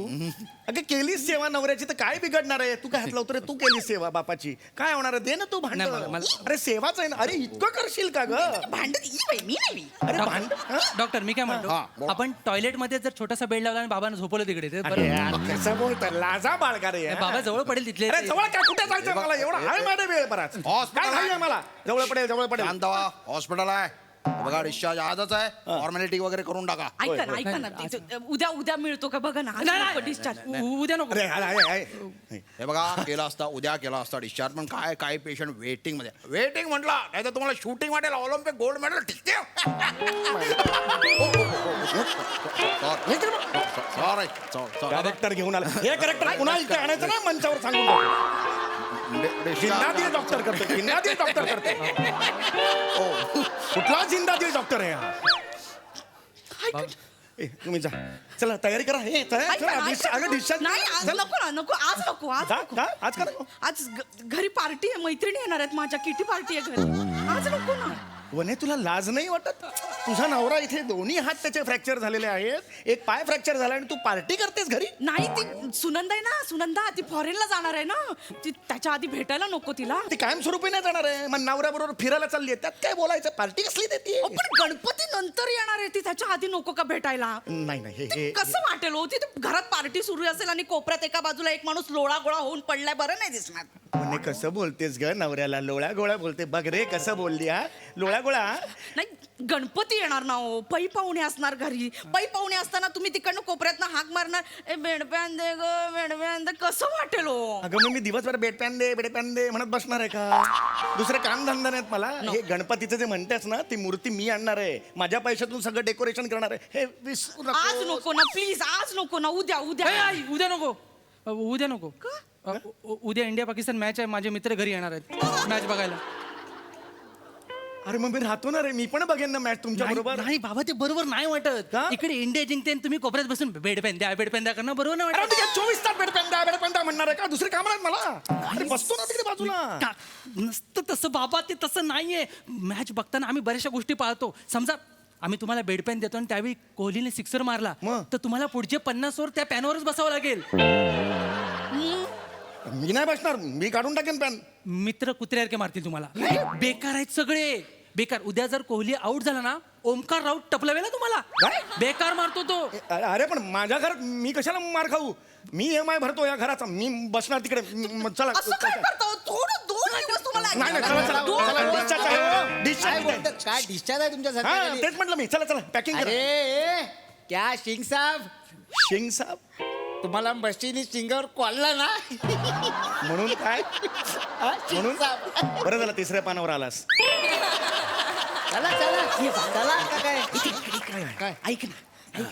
अगं केलीस सेवा नवऱ्याची तर काय बिघडणार आहे? तू काय हात लावतो रे? तू केलीस सेवा बापाची, काय होणार आहे? दे ना तू भांड. नाही, मला- अरे सेवाच आहे ना. अरे इतकं करशील का ग? भांड ही बाई मी नाही. अरे भांड. डॉक्टर मी काय हा, म्हणतो, बोला. आपण टॉयलेट मध्ये जर छोटासा बेड लावला आणि बाबांना झोपवलं तिकडे ते अरे बरं. यार, कसं बोलतात? लाजा बाळगा रे. बाबा जवळ पडेल तिथले. अरे जवळ काय कुठे जायचं मला? एवढा आहे माझ्या वेळ बराच. काय आहे मला? जवळ पडेल. शांत व्हा. हॉस्पिटल आहे. बघा डिस्चार्ज आजच आहे. फॉर्मॅलिटी वगैरे करून टाका. ऐका ना उद्या मिळतो का बघा ना. डिस्चार्ज उद्या नको. अरे आहे. हे बघा उद्या केला असता डिस्चार्ज. पण काय काही पेशंट वेटिंग मध्ये. वेटिंग म्हटला नाही तर तुम्हाला शूटिंग वाटेल Olympic gold medal. Sorry. Character घेऊन आला. हे कॅरेक्टर पुन्हा इथे आणायचं ना मंचावर सांगून. जिंदा दिल डॉक्टर करतो. जिंदा दिल डॉक्टर करतो. कुठला जिंदा दिल डॉक्टर आहे हा? ए, तुम्ही जा. चला तयारी करा. हे डिस्चार्ज. नाही आज नको आज आज करा. आज घरी पार्टी आहे. मैत्रिणी येणार आहेत माझ्या. किटी पार्टी आहे घरी. आज नको ना. वने तुला लाज नाही वाटत? तुझा नवरा इथे दोन्ही हात त्याचे फ्रॅक्चर झालेले आहेत, एक पाय फ्रॅक्चर झाला आणि तू पार्टी करतेस घरी. नाही ती सुनंदा आहे ना, सुनंदा ती फॉरेनला जाणार आहे ना, ती त्याच्या आधी भेटायला नको तिला. ती कायमस्वरूपी नाही जाणार आहे, मग नवऱ्याबरोबर फिरायला चालली आहे, त्यात काय बोलायचं, पार्टी कसली देते. पण गणपती नंतर येणार आहे ती, त्याच्या आधी नको का भेटायला? नाही नाही ते हे कसं वाटेल हो, तिथे घरात पार्टी सुरू असेल आणि कोपऱ्यात एका बाजूला एक माणूस लोळा गोळा होऊन पडलाय, बरं नाही दिसणार. म्हणे कसं बोलतेस ग नवऱ्याला, लोळ्या गोळ्या बोलते. बघ रे कसं बोलली हा, लोळ्या गोळा. नाही गणपती येणार ना हो, पै पाहुणे असणार घरी. पै पाहुणे असताना तुम्ही तिकडनं कोपऱ्यातनं हाक मारणार, ए बेडपॅन दे ग बेडपॅन दे, कसं वाटेल हो? अगं मग मी दिवसभर बेडपॅन दे म्हणत बसणार आहे का? दुसरे काम धंदा नाहीत मला. हे गणपतीचं जे म्हणतेस ना, ती मूर्ती मी आणणार आहे, माझ्या पैशातून सगळं डेकोरेशन करणार आहे. हे विसरू नको. आज नको ना प्लीज, आज नको ना, उद्या उद्या. आई, उद्या नको, उद्या नको. उद्या इंडिया पाकिस्तान मॅच आहे, माझे मित्र घरी येणार आहेत मॅच बघायला. अरे मग मी राहतो ना रे, मी पण बघेन ना मॅच तुमच्या बरोबर. नाही बाबा, ते बरोबर नाही वाटत. का? इकडे इंडिया जिंकते आणि तुम्ही कोपऱ्यात बसून बेडपेन द्या करणं बरोबर नाही अरे वाटत. मी काय 24 तास बेडपॅन द्या म्हणणार आहे का? दुसरे काम नाहीत मला. अरे बसतो ना तिकडे बाजूला. नसतं तसं बाबा, ते तसं नाहीये. मॅच बघताना आम्ही बऱ्याचशा गोष्टी पाहतो. समजा आम्ही तुम्हाला बेडपेन देतो आणि त्यावेळी कोहलीने सिक्सर मारला, मग? तर तुम्हाला पुढचे 50 ओव्हर त्या पॅनवरच बसावं लागेल. मी नाही बसणार, मी काढून टाकेन पॅन. मित्र कुत्र्यासारखे मारतील तुम्हाला. बेकार आहेत सगळे, बेकार. उद्या जर कोहली आउट झाला ना, ओमकार राऊत टपलावे ना तुम्हाला. काय? बेकार मारतो तो. अरे पण माझ्या घरात मी कशाला मार खाऊ? मी EMI भरतो या घराचा, मी बसणार तिकडे. चला असं काय करतो? थोडं 2 दिवस तुम्हाला नाही नाही, चला चला चला, discharge आहे. Discharge आहे. काय डिस्चार्ज आहे तुमच्या हा सारख्या? तेच म्हटलं मी. चला चला पॅकिंग करा. अरे क्या सिंग साहब, शिंग साहेब तुम्हाला मशीनी सिंगर कॉलला ना म्हणून काय? म्हणून बरं झालं तिसऱ्या पानावर आलास. चला चला का काय? काय ऐक ना,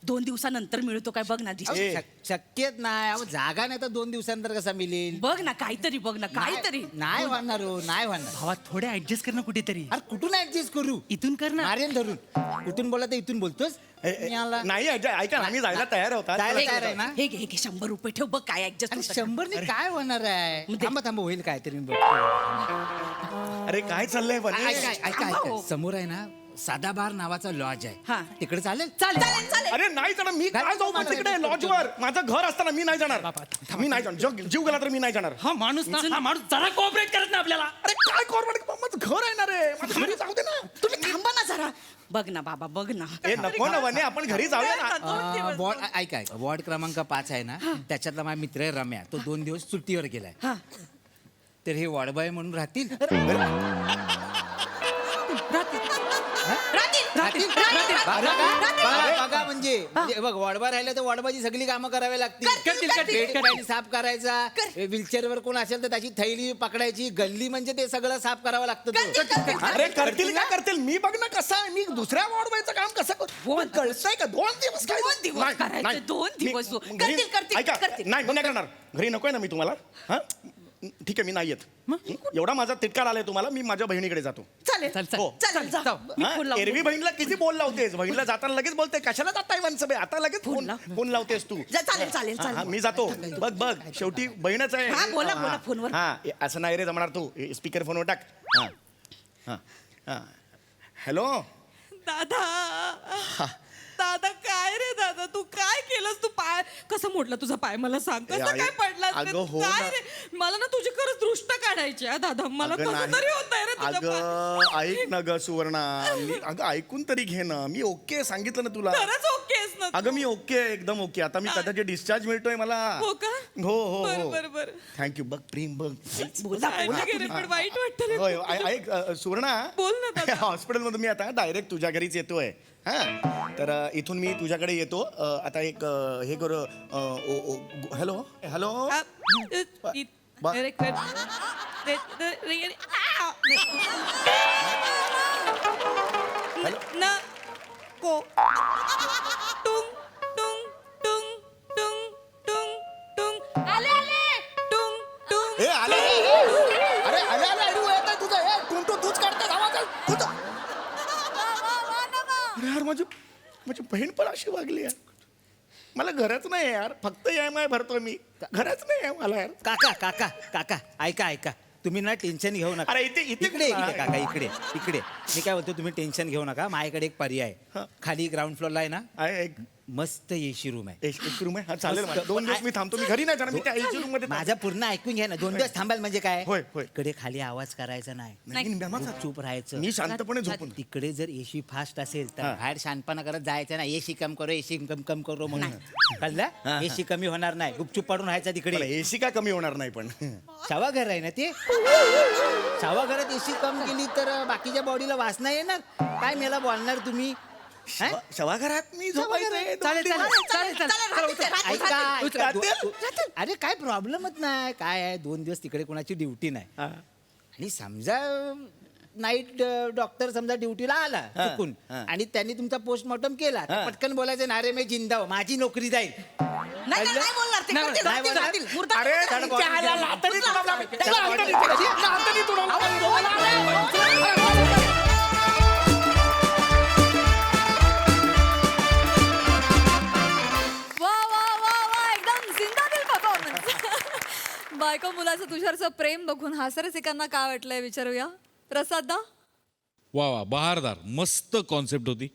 2 दिवसानंतर मिळतो काय बघ ना discharge. शक्यच नाही अहो, जागा नाही तर 2 दिवसानंतर कसा मिळेल? बघ ना काहीतरी, बघ ना काहीतरी. नाही होणार हो, नाही होणार. भावा थोडे ऍडजस्ट करणं कुठेतरी. अरे कुठून ऍडजस्ट करू? इथून कर ना. मारेन धरून. कुठून बोला तर इथून बोलतोस. मी आला. नाही ऐका ना, आम्ही जायला तयार होता. जायला तयार आहे ना? हे घे 100 रुपये ठेव, बघ काय ऍडजस्ट अरे 100 ने काय होणार आहे? थांबा होईल काहीतरी. अरे काय चाललंय पण? ऐका समोर आहे ना सादाबार नावाचा लॉज हा. आहे, तिकडे चालेल? चालेल चालेल. अरे नाही जाणार मी. काय जाऊ पण तिकडे लॉजवर? माझं घर असताना मी नाही जाणार. मी नाही जाणार. जीव गेला तर मी नाही जाणार. हा माणूस ना, हा माणूस जरा कोऑपरेट करत नाही आपल्याला. अरे काय कॉर्पोरेट? माझं घर आहे ना रे, माझं घरी जाऊ दे ना. तुम्ही थांबा ना जरा. बघ ना बाबा, बघ ना. ए नको ना वने, आपण घरी जाऊया ना. 2 दिवस. वॉर्ड ऐका वॉर्ड क्रमांक 5 आहे ना, त्याच्यातला माझा मित्र आहे रम्या, तो 2 दिवस सुट्टीवर गेलाय. हा. तर हे वॉर्ड बॉय म्हणून राहतील. बघा म्हणजे बघ वॉर्डबॉय राहिले तर वॉर्डबॉयची सगळी कामं करावी लागतील. बेड साफ करायचा, व्हीलचेअर वर कोण असेल तर त्याची थैली पकडायची, गल्ली म्हणजे ते सगळं साफ करावं लागतं. अरे करतील का करतील? मी बघ ना कसं आहे, मी दुसऱ्या वॉर्डबायचं काम कसं कळतंय का? 2 दिवस काय? 2 दिवस नाही, करायचं, नाही. 2 दिवस. मी- करतील, घरी- करतील, ऐका, करतील. नाही मी नाही करणार. घरी नकोय ना मी तुम्हाला. हा ठीक आहे, मी नाही येत. एवढा माझा तिटकार आलाय तुम्हाला, मी माझ्या बहिणीकडे जातो. चालेल चल, चल. हो. चालेल जा. मी हा, फोन लावतो. एरवी बहिणीला किती फोन लावतेस? बहिणीला जाताना लगेच बोलते कशाला जाताय वनसभे, आता लगेच फोन लावतेस तू. चालेल चालेल हा, हा, चालेल. मी जातो. बघ शेवटी बहीणच आहे. हा, बोला, फोनवर. हा असं नाही रे जमणार. तू स्पीकर फोनवर टाक. हा हा हा. हॅलो. दादा काय रे दादा, तू काय केलंस? तू पाय कसं मोडला तुझा पाय मला सांग. कसं आई- काय पडलास रे? अगं, हो काय ना. रे? मला ना तुझी खरंच दृष्ट काढायची आहे दादा. मला अगं, कसं नाही. तरी होत आहे रे तुझ्या पाय. अगं ऐक ना ग सुवर्णा, अगं ऐकून तरी घे ना. मी ओके सांगितलं ना तुला. खरंच ओके आहेस ना तू? अगं मी ओके, एकदम ओके. आता मी कदाचित डिस्चार्ज मिळतोय मला. हो का? हो हो बरं, हो. बरं, बरं. थँक्यू. बघ प्रेम बघ. सांगितलं की रे, पण वाईट वाटतं रे. होय ऐक सुवर्णा, बोल ना दादा. हॉस्पिटलमधून मी आता डायरेक्ट तुझ्या घरीच येतोय. हा तर इथून मी तुझ्याकडे येतो. आता एक हे करू. Hello hello. बा- नको. टुंग टुंग टुंग टुंग टुंग टुंग. आले आले टुंग टुंग. ए आले अरे आले आले अरे येत आहे तुझं. हे टुंटू तूच काढते आवाज तुझं. अरे यार माझी बहीण पण अशी वागली यार. मला घरच नाही यार, फक्त EMI भरतो मी. घरच नाही आहे मला यार. काका काका काका ऐका ऐका तुम्ही ना टेन्शन घेऊ नका. अरे इथे इकडे काका इकडे मी काय बोलतो, तुम्ही टेन्शन घेऊ नका. माझ्याकडे एक पर्याय आहे. खाली ग्राउंड फ्लोअरला आहे ना, एक मस्त एसी रूम आहे. एक रूम आहे. हा चालेल मला. 2 दिवस मी थांबतो. मी घरी नाही जाणार. मी त्या एसी रूम मध्ये माझं पूर्ण ऐकून घ्या ना. 2 दिवस थांबाल म्हणजे काय? होय. इकडे खाली आवाज करायचा नाही. चूप राहायचं. मी शांतपणे झोपून. तिकडे जर एसी फास्ट असेल तर बाहेर शांतपणा करत जायचं ना. एसी कम करो म्हणून. कळलं? एसी कमी होणार नाही. गुपचूप पडून राहायचं तिकडे. एसी काय कमी होणार नाही पण शवाघर आहे ना ते. शवाघरात एसी कम केली तर बाकीच्या बॉडीला वास नाही येणार. काय मला बोलणार तुम्ही? शवाघरात मी झोपायचंय. चालेल ऐका अरे काय प्रॉब्लेमच नाही. काय आहे, 2 दिवस तिकडे कोणाची ड्युटी नाही. आणि समजा नाईट डॉक्टर समजा ड्युटीला आला चुकून आणि त्यांनी तुमचा पोस्टमॉर्टम केला तर पटकन बोलायचं ना, रे मी जिंदा हो, माझी नोकरी जाईल. नाही बोलणार ते. नाही करतील, बोलणार. करतील. मुर्दा- अरे चहाला लाथानी तुडवला. वा वा वा वा एकदम जिंदादिल परफॉर्मन्स. बायको मुलाचं तुषारचं प्रेम बघून हासरसिकांना काय वाटलंय विचारूया. प्रसाद दा. वा बहारदार मस्त कॉन्सेप्ट होती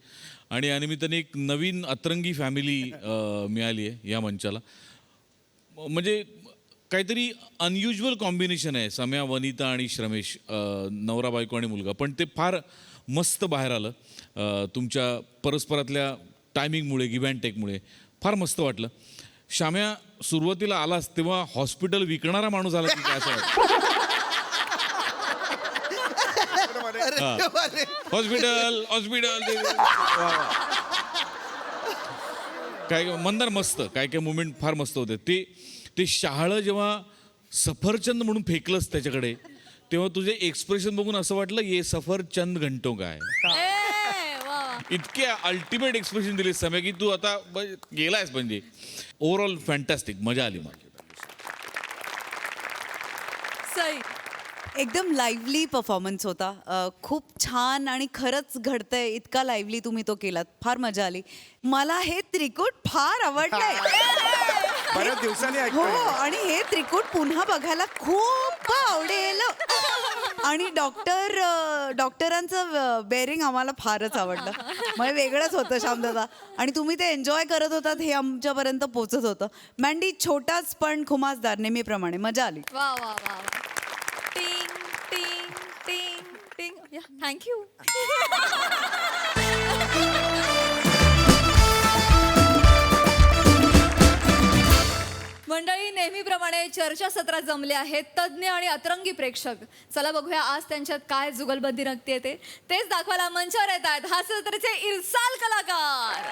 आणि या निमित्ताने एक नवीन अतरंगी फॅमिली मिळाली आहे या मंचाला. म्हणजे काहीतरी अनयुज्युअल कॉम्बिनेशन आहे सम्या, वनिता आणि श्रमेश, नवरा बायको आणि मुलगा. पण ते फार मस्त बाहेर आलं तुमच्या परस्परातल्या टायमिंगमुळे, गिव्ह अँड टेकमुळे. फार मस्त वाटलं. श्याम्या सुरुवातीला आलास तेव्हा हॉस्पिटल विकणारा माणूस आला की काय असं वाटतं. हॉस्पिटल काय मंदार मस्त, काय मुवमेंट फार मस्त होते. ते शहाळं जेव्हा सफरचंद म्हणून फेकलंस त्याच्याकडे तेव्हा तुझे एक्सप्रेशन बघून असं वाटलं ये सफरचंद घंटो काय. इतके अल्टिमेट एक्सप्रेशन दिले समय की तू आता गेलायस. म्हणजे ओव्हरऑल फॅन्टॅस्टिक, मजा आली मला. सई. एकदम लाईव्हली परफॉर्मन्स होता. खूप छान आणि खरंच घडतंय इतका लाईव्हली तुम्ही तो केलात. फार मजा आली. मला हे त्रिकूट फार आवडलंय. बऱ्याच दिवसांनी हो, आणि हे त्रिकूट पुन्हा बघायला खूप आवडेल. आणि डॉक्टरांचं बेअरिंग आम्हाला फारच आवडलं. मग वेगळंच होतं श्यामदादा. आणि तुम्ही ते एन्जॉय करत होतात हे आमच्यापर्यंत पोचत होतं. मँडी छोटाच पण खुमासदार नेहमीप्रमाणे. मजा आली. वा वा वा वा. टिंग टिंग टिंग टिंग. थँक्यू. मंडळी, नेहमीप्रमाणे चर्चासत्रात जमले आहेत तज्ज्ञ आणि अतरंगी प्रेक्षक. चला बघूया आज त्यांच्यात काय जुगलबंदी रंगते ते. तेच दाखवायला मंचावर येत आहेत हास्यजत्रेचे इरसाल कलाकार.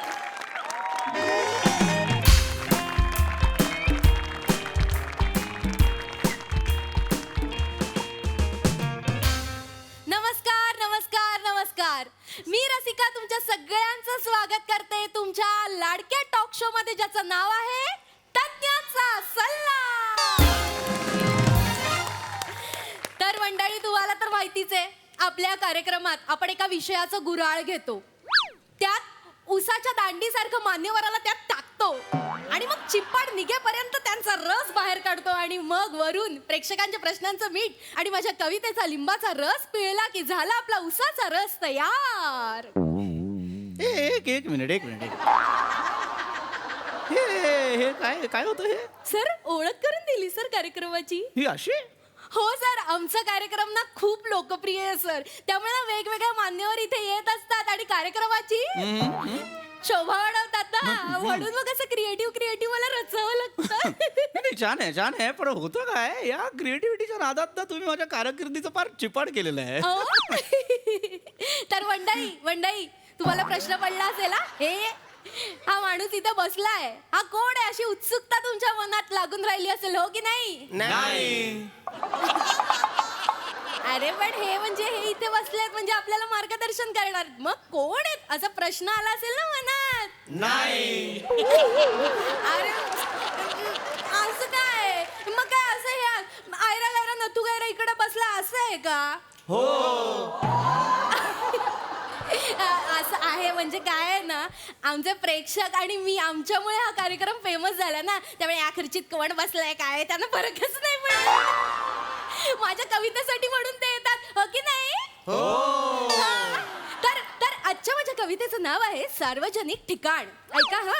नमस्कार नमस्कार नमस्कार. मी रसिका तुमच्या सगळ्यांचं स्वागत करते तुमच्या लाडक्या टॉक शो मध्ये ज्याचं नाव आहे तज्ञाचा सल्ला. तर मंडळी, तुम्हाला तर माहितीच आहे आपल्या कार्यक्रमात आपण एका विषयाचं गुऱ्हाळ घेतो, त्यात उसाच्या दांडीसारखं मान्यवराला त्यात टाकतो आणि मग चिप्पाड निघेपर्यंत त्यांचा रस बाहेर काढतो आणि मग वरून प्रेक्षकांच्या प्रश्नांचं मीठ आणि माझ्या कवितेचा लिंबाचा रस पिळला की झाला आपला उसाचा रस तयार. एक मिनिट हे काय होतं हे? सर, ओळख करून दिली सर कार्यक्रमाची. ही अशी? हो सर, आमचा कार्यक्रम ना खूप लोकप्रिय आहे सर. त्यामुळे ना वेगवेगळ्या मान्यवर इथे येत असतात आणि कार्यक्रमाची शोभा वाढवतात ना. म्हणून मग असं क्रिएटिव्ह मला रचावं लागतं. छान आहे पण होतं काय, या क्रिएटिव्हिटीच्या नादात ना तुम्ही माझ्या कारकिर्दीचं फार चिपाड केलेलं आहे. तर मंडळी तुम्हाला प्रश्न पडला असेल हा माणूस इथे बसलाय हा कोण आहे अशी उत्सुकता तुमच्या मनात लागून राहिली असेल, हो की नाही? अरे पण हे म्हणजे हे इथे बसलेत म्हणजे आपल्याला मार्गदर्शन करणार, मग कोण आहेत असा प्रश्न आला असेल ना मनात. नाही. अरे असं काय, मग काय असं हे आयरा गायरा नथू गायरा इकडे बसला असं आहे का? हो. असं आहे म्हणजे काय आहे ना, आमचे प्रेक्षक आणि मी आमच्यामुळे हा कार्यक्रम फेमस झाला ना, त्यामुळे या खुर्चीत कोण बसलाय काय त्यांना फरकच नाही पडला. माझ्या कवितेसाठी म्हणून ते येतात हो की नाही हा. तर आजच्या माझ्या कवितेचं नाव आहे सार्वजनिक ठिकाण. ऐका हा.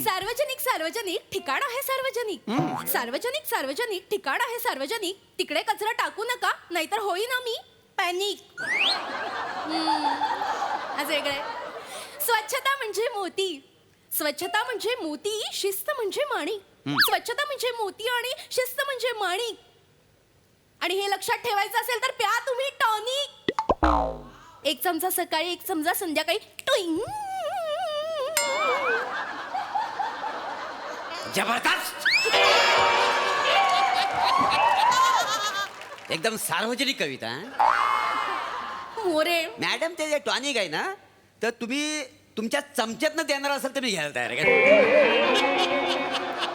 सार्वजनिक सार्वजनिक ठिकाण आहे सार्वजनिक. सार्वजनिक सार्वजनिक ठिकाण आहे सार्वजनिक. तिकडे कचरा टाकू नका नाहीतर होईन ना मी पॅनिक. आज वेगळे. स्वच्छता म्हणजे मोती. स्वच्छता म्हणजे मोती, शिस्त म्हणजे माणिक. स्वच्छता म्हणजे मोती आणि शिस्त म्हणजे माणिक. आणि हे लक्षात ठेवायचं असेल तर प्या तुम्ही टॉनिक. 1 चमचा सकाळी, 1 चमचा संध्याकाळी. टुईंग. जबरदस्त. एकदम सार्वजनिक कविता. मोरे मॅडम ते टॉनिक आहे ना, तर तुम्ही तुमच्या चमच्यातनं देणार असाल तर मी घ्यायला तयार आहे.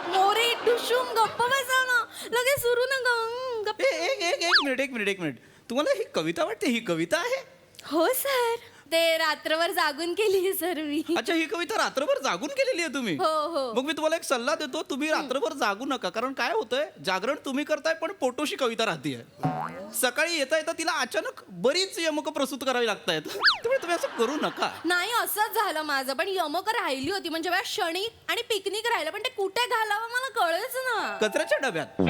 मोरे टुशुम गप्प बसा ना. लगेच सुरू ना गप्प. एक मिनिट तुम्हाला ही कविता वाटते? ही कविता आहे? हो सर, ते रात्रभर जागून केली सर मी. अच्छा, ही कविता रात्रभर जागून केलेली आहे तुम्ही? हो, हो. मग मी तुम्हाला एक सल्ला देतो, तुम्ही रात्रभर जागू नका. कारण काय होतंय, जागरण तुम्ही करताय पण पोटोशी कविता राहतीये. सकाळी येता येता तिला अचानक बरीच यमक प्रस्तुत करावी लागतायत. त्यामुळे तुम्ही असं करू नका. नाही असंच झालं माझं, पण यमक राहिली होती म्हणजे वेळा क्षणिक आणि पिकनिक राहिलं, पण ते कुठे घालावं मला कळलंच ना. कचऱ्याच्या डब्यात.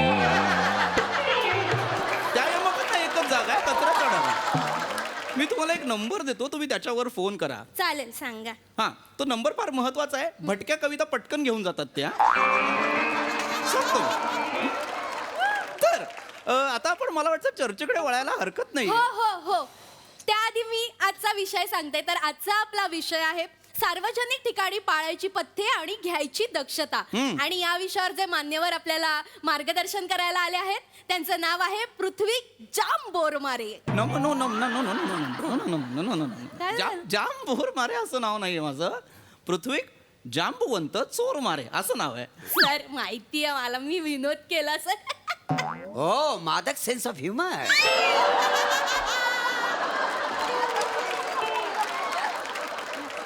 त्या यमकांना एकच जागा आहे, कचऱ्याच्या डब्यात. मी तुम्हाला एक नंबर देतो, तुम्ही त्याच्यावर फोन करा. चालेल, सांगा. हा, तो नंबर फार महत्वाचा आहे. भटक्या कविता पटकन घेऊन जातात त्या. सांगतो. तर आता आपण मला वाटतं चर्चेकडे वळायला हरकत नाही. हो हो हो. त्याआधी मी आजचा विषय सांगते. तर आजचा आपला विषय आहे सार्वजनिक ठिकाणी पाळायची पथ्ये आणि घ्यायची दक्षता. आणि या विषयावर जे मान्यवर आपल्याला मार्गदर्शन करायला आले आहेत त्यांचं नाव आहे पृथ्वी जाम बोरमारे. काय झालं? जाम बोर मारे असं नाव नाहीये माझं. पृथ्वी जांबवंत चोर मारे असं नाव आहे. सर माहिती आहे मला, मी विनोद केला सर. हो, मादक सेन्स ऑफ ह्युमर.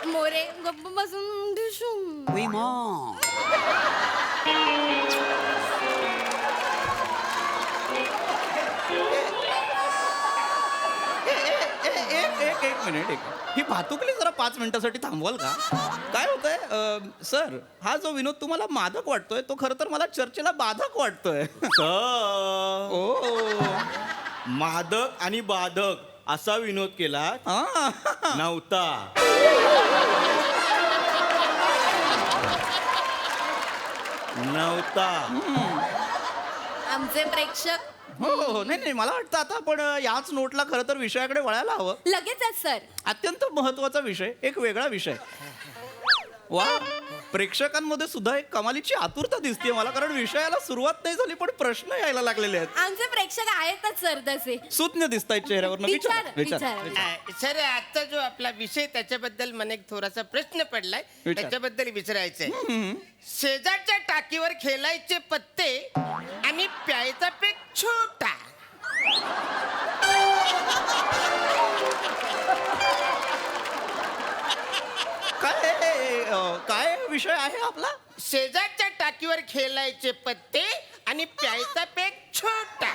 मोरे गप्प बसून ठुशुम. एक मिनिट. ही भातुकली जरा 5 मिनिटासाठी थांबवाल का? काय होतंय सर, हा जो विनोद तुम्हाला मादक वाटतोय तो खरं तर मला चर्चेला बाधक वाटतोय. ओ, मादक आणि बाधक असा विनोद केला हा. नव्हता. आमचे प्रेक्षक. हो, नाही, मला वाटतं आता आपण याच नोटला खरं तर विषयाकडे वळायला हवं. लगेचच सर. अत्यंत महत्वाचा विषय, एक वेगळा विषय. वा, प्रेक्षकांमध्ये सुद्धा एक कमालीची आतुरता दिसते मला, कारण विषयाला सुरुवात नाही झाली पण प्रश्न यायला लागलेले आहेत. आमचे प्रेक्षक आहेतच सर तसे. सुज्ञ दिसत आहेत चेहऱ्यावर. विचार. सर, आजचा जो आपला विषय त्याच्याबद्दल मला एक थोडासा प्रश्न पडलाय, विचार. त्याच्याबद्दल विचारायचंय. शेजारच्या टाकीवर खेळायचे पत्ते आणि प्यायचा पेक छोटा. काय विषय आहे आपला? शेजारच्या टाकीवर खेळायचे पत्ते आणि प्यायचा पेक छोटा.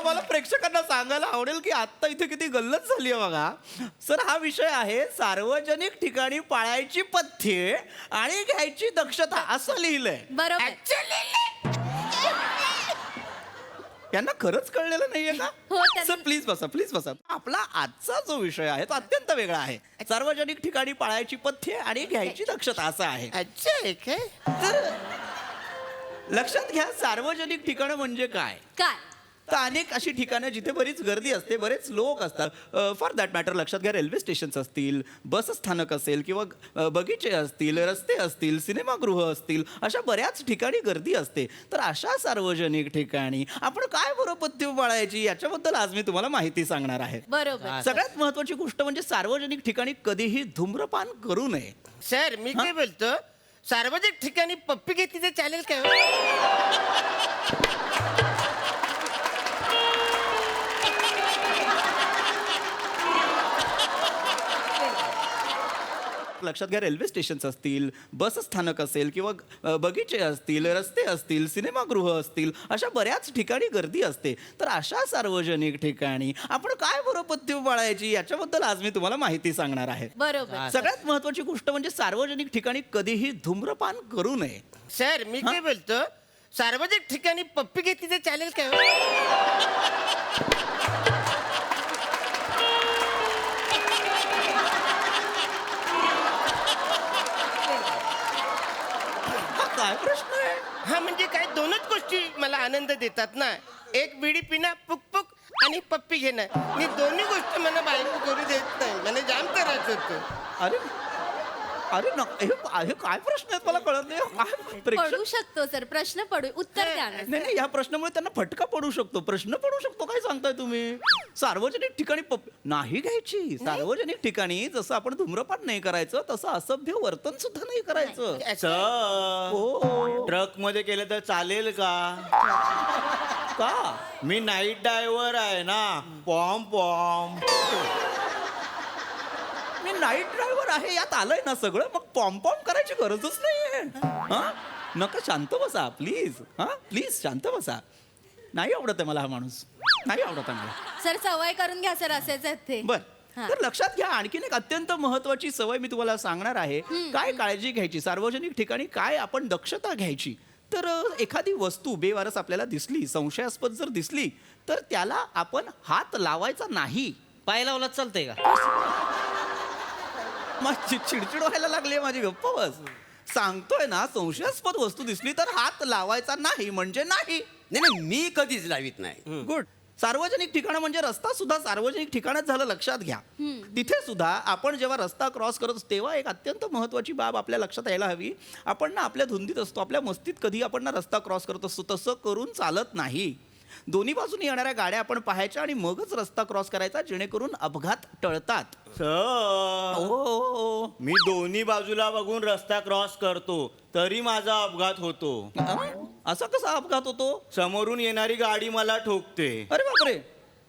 मला प्रेक्षकांना सांगायला आवडेल की आता इथे किती गल्लत झाली आहे बघा. सर, हा विषय आहे सार्वजनिक ठिकाणी पाळायची पथ्ये आणि घ्यायची दक्षता असं लिहिलंय. बरोबर. यांना खरंच कळलेलं नाहीये का? हो, त्यांना- सर प्लीज बसा. आपला आजचा जो विषय आहे तो अत्यंत वेगळा आहे. सार्वजनिक ठिकाणी पाळायची पथ्ये आणि घ्यायची दक्षता असा आहे. अच्छा आहे काय? तर लक्षात घ्या, सार्वजनिक ठिकाणं म्हणजे काय? काय? तर अनेक अशी ठिकाणं जिथे बरीच गर्दी असते, बरेच लोक असतात. फॉर दॅट मॅटर लक्षात घ्या, रेल्वे स्टेशन्स असतील, बस स्थानक असेल किंवा बगीचे असतील, रस्ते असतील, सिनेमागृह असतील, अशा बऱ्याच ठिकाणी गर्दी असते. तर अशा सार्वजनिक ठिकाणी आपण काय बरं पथ्ये पाळायची याच्याबद्दल आज मी तुम्हाला माहिती सांगणार आहे. बरोबर. सगळ्यात महत्वाची गोष्ट म्हणजे सार्वजनिक ठिकाणी कधीही धूम्रपान करू नये. सर, मी काय बोलतो, सार्वजनिक ठिकाणी पप्पी घेतली तर चालेल काय? लक्षात घ्या, रेल्वे स्टेशन्स असतील, बस स्थानक असेल किंवा बगीचे असतील, रस्ते असतील, सिनेमागृह असतील, अशा बऱ्याच ठिकाणी गर्दी असते. तर अशा सार्वजनिक ठिकाणी आपण काय बरं पथ्य पाळायची याच्याबद्दल आज मी तुम्हाला माहिती सांगणार आहे. बरोबर. सगळ्यात महत्वाची गोष्ट म्हणजे सार्वजनिक ठिकाणी कधीही धूम्रपान करू नये. सर मी काय बोलतो, सार्वजनिक ठिकाणी पप्पी घेतली तर चालेल काय? काय प्रश्न आहे? हा म्हणजे काय, दोनच गोष्टी मला आनंद देतात ना, एक बिडी पिणं पुक पुक आणि पप्पी घेणं. मी दोन्ही गोष्ट मला बायको करू देत नाही, मला जाम त्रास होतो. अरे अरे हे काय प्रश्न आहेत मला कळत नाही. काय प्रेक्षक- पडू शकतो सर, प्रश्न पडू, उत्तर द्या ना. नाही या प्रश्नामुळे त्यांना फटका पडू शकतो, प्रश्न पडू शकतो. काय सांगताय तुम्ही? सार्वजनिक ठिकाणी नाही घ्यायची. सार्वजनिक ठिकाणी जसं आपण धूम्रपान नाही करायचं तसं असभ्य वर्तन सुद्धा नाही करायचं. सर ट्रक मध्ये केलं तर चालेल का? का? मी नाईट ड्रायव्हर आहे ना, पॉम पॉम. मी नाईट ड्रायव्हर आहे यात आलंय ना सगळं, मग पॉम्पॉम करायची गरजच नाहीये. हा नका, शांत बसा प्लीज. हा प्लीज शांत बसा. नाही आवडत आहे मला हा माणूस, नाही आवडत आहे मला. सर सवय करून घ्या सर, असेच आहेत ते. बर, हा. तर लक्षात घ्या, आणखीन एक अत्यंत महत्वाची सवय मी तुम्हाला सांगणार आहे. काय काळजी घ्यायची सार्वजनिक ठिकाणी, काय आपण दक्षता घ्यायची. तर एखादी वस्तू बेवारस आपल्याला दिसली, संशयास्पद जर दिसली, तर त्याला आपण हात लावायचा नाही. पाय लावला चालतंय का? माझी चिडचिड व्हायला लागली आहे माझी. गप्प बस. सांगतोय ना, संशयास्पद वस्तू दिसली तर हात लावायचा नाही म्हणजे नाही. नाही मी कधीच लावित नाही. गुड. सार्वजनिक ठिकाण म्हणजे रस्ता सुद्धा सार्वजनिक ठिकाणच झालं, लक्षात घ्या. तिथे सुद्धा आपण जेव्हा रस्ता क्रॉस करत असतो तेव्हा एक अत्यंत महत्वाची बाब आपल्या लक्षात यायला हवी. आपण ना आपल्या धुंदीत असतो, आपल्या मस्तीत कधी आपण ना रस्ता क्रॉस करत असतो. तसं करून चालत नाही. दोन्ही बाजूनी येणाऱ्या गाड्या आपण पाहायच्या आणि मगच रस्ता क्रॉस करायचा, जेणेकरून अपघात टळतात. सर मी दोन्ही बाजूला बघून रस्ता क्रॉस करतो तरी माझा अपघात होतो. असा कसा अपघात होतो? समोरून येणारी गाडी मला ठोकते. अरे बापरे,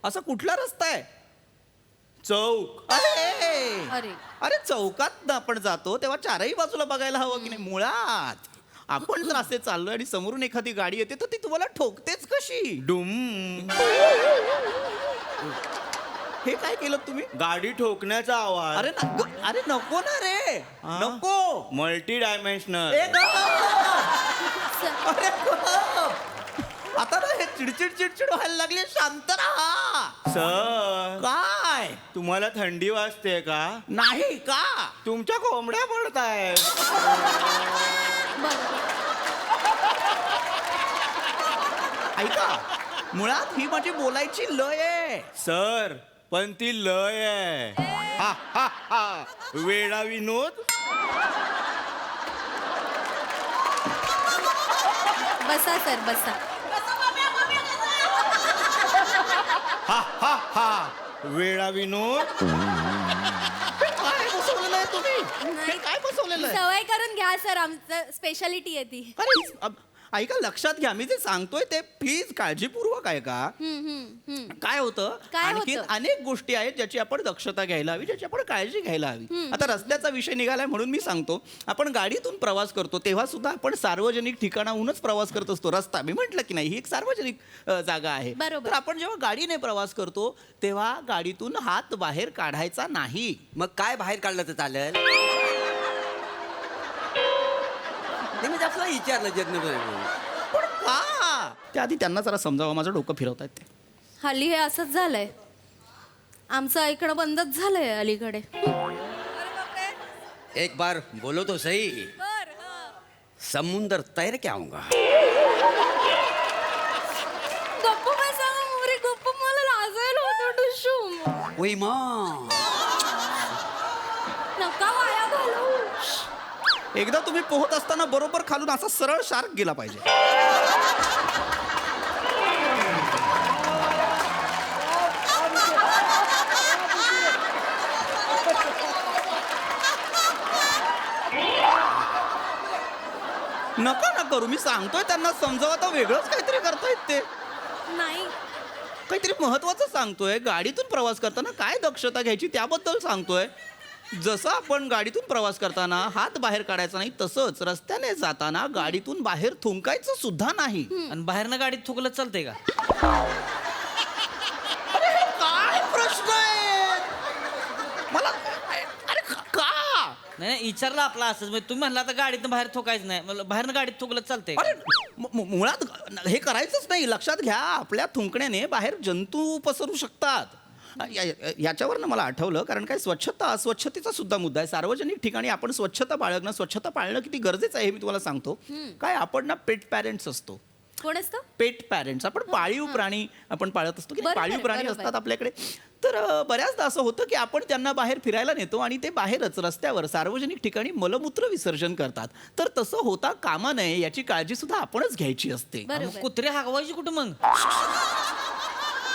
असा कुठला रस्ता आहे? चौक. अरे अरे चौकात आपण जातो तेव्हा चारही बाजूला बघायला हवं की नाही? मुळात आपण जर असे चाललोय आणि समोरून एखादी गाडी येते तर ती तुम्हाला ठोकतेच कशी? डुम. हे काय केलं तुम्ही? गाडी ठोकण्याचा आवाज. अरे नको ना रे, नको. Multi dimensional. अरे आता ना हे चिडचिड चिडचिड व्हायला लागली. शांत राहा. सर काय तुम्हाला थंडी वाजते का? नाही का? तुमच्या कोंबड्या पडताय. ऐका, मुळात ही माझी बोलायची लय आहे. सर पण ती लय आहे. हा, हा, हा. वेडा विनोद. बसा सर, बसा. हा, हा, हा. वेडा विनोद. काय बसवलेलं आहे तुम्ही? हे काय बसवलेलं आहे? सवय करून घ्या सर, आमचं स्पेशालिटी आहे ती. अरे ऐका, लक्षात घ्या, मी जे सांगतोय ते प्लीज काळजीपूर्वक ऐका. काय होतं, आणखी अनेक गोष्टी आहेत ज्याची आपण दक्षता घ्यायला हवी, ज्याची आपण काळजी घ्यायला हवी. आता रस्त्याचा विषय निघालाय म्हणून मी सांगतो, आपण गाडीतून प्रवास करतो तेव्हा सुद्धा आपण सार्वजनिक ठिकाणाहूनच प्रवास करत असतो. रस्ता मी म्हटलं की नाही, ही एक सार्वजनिक जागा आहे. तर आपण जेव्हा गाडीने प्रवास करतो तेव्हा गाडीतून हात बाहेर काढायचा नाही. मग काय बाहेर काढलं तर चालेल? म्हणजे आपल्याला विचारलं जज्ञ. पण का? त्याआधी त्यांना जरा समजावं, माझं डोकं फिरवतायत ते. हल्ली हे असंच झालंय, आमचं ऐकणं बंदच झालंय अलीकडे. एक बार बोलो तो सही. समुंदर तैर के आऊंगा. गप्प बसा मोरे, गप्प, मला लाजायला होतं टुशुम. ओय मा. नका वाया घालू. एकदा तुम्ही पोहत असताना बरोबर खालून असा सरळ शार्क गेला पाहिजे. नका ना करू, मी सांगतोय त्यांना समजावं, आता वेगळंच काहीतरी करतायत ते. नाही, काहीतरी महत्वाचं सांगतोय. गाडीतून प्रवास करताना काय दक्षता घ्यायची त्याबद्दल सांगतोय. जसं आपण गाडीतून प्रवास करताना हात बाहेर काढायचा नाही, तसंच रस्त्याने जाताना गाडीतून बाहेर थुंकायचं सुद्धा नाही. आणि बाहेरनं गाडीत थुकलं चालतंय का? काय प्रश्न आहे मला? अरे का? नाही विचारलं आपला असंच म्हणजे तुम्ही म्हणला आता गाडीतनं बाहेर थुकायचं नाही, मला बाहेरनं गाडीत थुकलं चालतंय का? अरे मुळात हे करायचंच नाही. लक्षात घ्या, आपल्या थुंकण्याने बाहेर जंतू पसरू शकतात. याच्यावरनं मला आठवलं, कारण काय स्वच्छता अस्वच्छतेचा सुद्धा मुद्दा आहे. सार्वजनिक ठिकाणी आपण स्वच्छता बाळगणं, स्वच्छता पाळणं किती गरजेचं आहे हे मी तुम्हाला सांगतो. काय आपण ना पेट पॅरेंट्स असतो. कोण असतं? पेट पॅरेंट्स. आपण पाळीव प्राणी आपण पाळत असतो की बरोबर पाळीव आहे, प्राणी बरोबर. असतात आपल्याकडे. तर बऱ्याचदा असं होतं की आपण त्यांना बाहेर फिरायला नेतो आणि ते बाहेरच रस्त्यावर सार्वजनिक ठिकाणी मलमूत्र विसर्जन करतात. तर तसं होता कामा नये याची काळजी सुद्धा आपणच घ्यायची असते. बरोबर. कुत्रे हागवायची कुठं मग?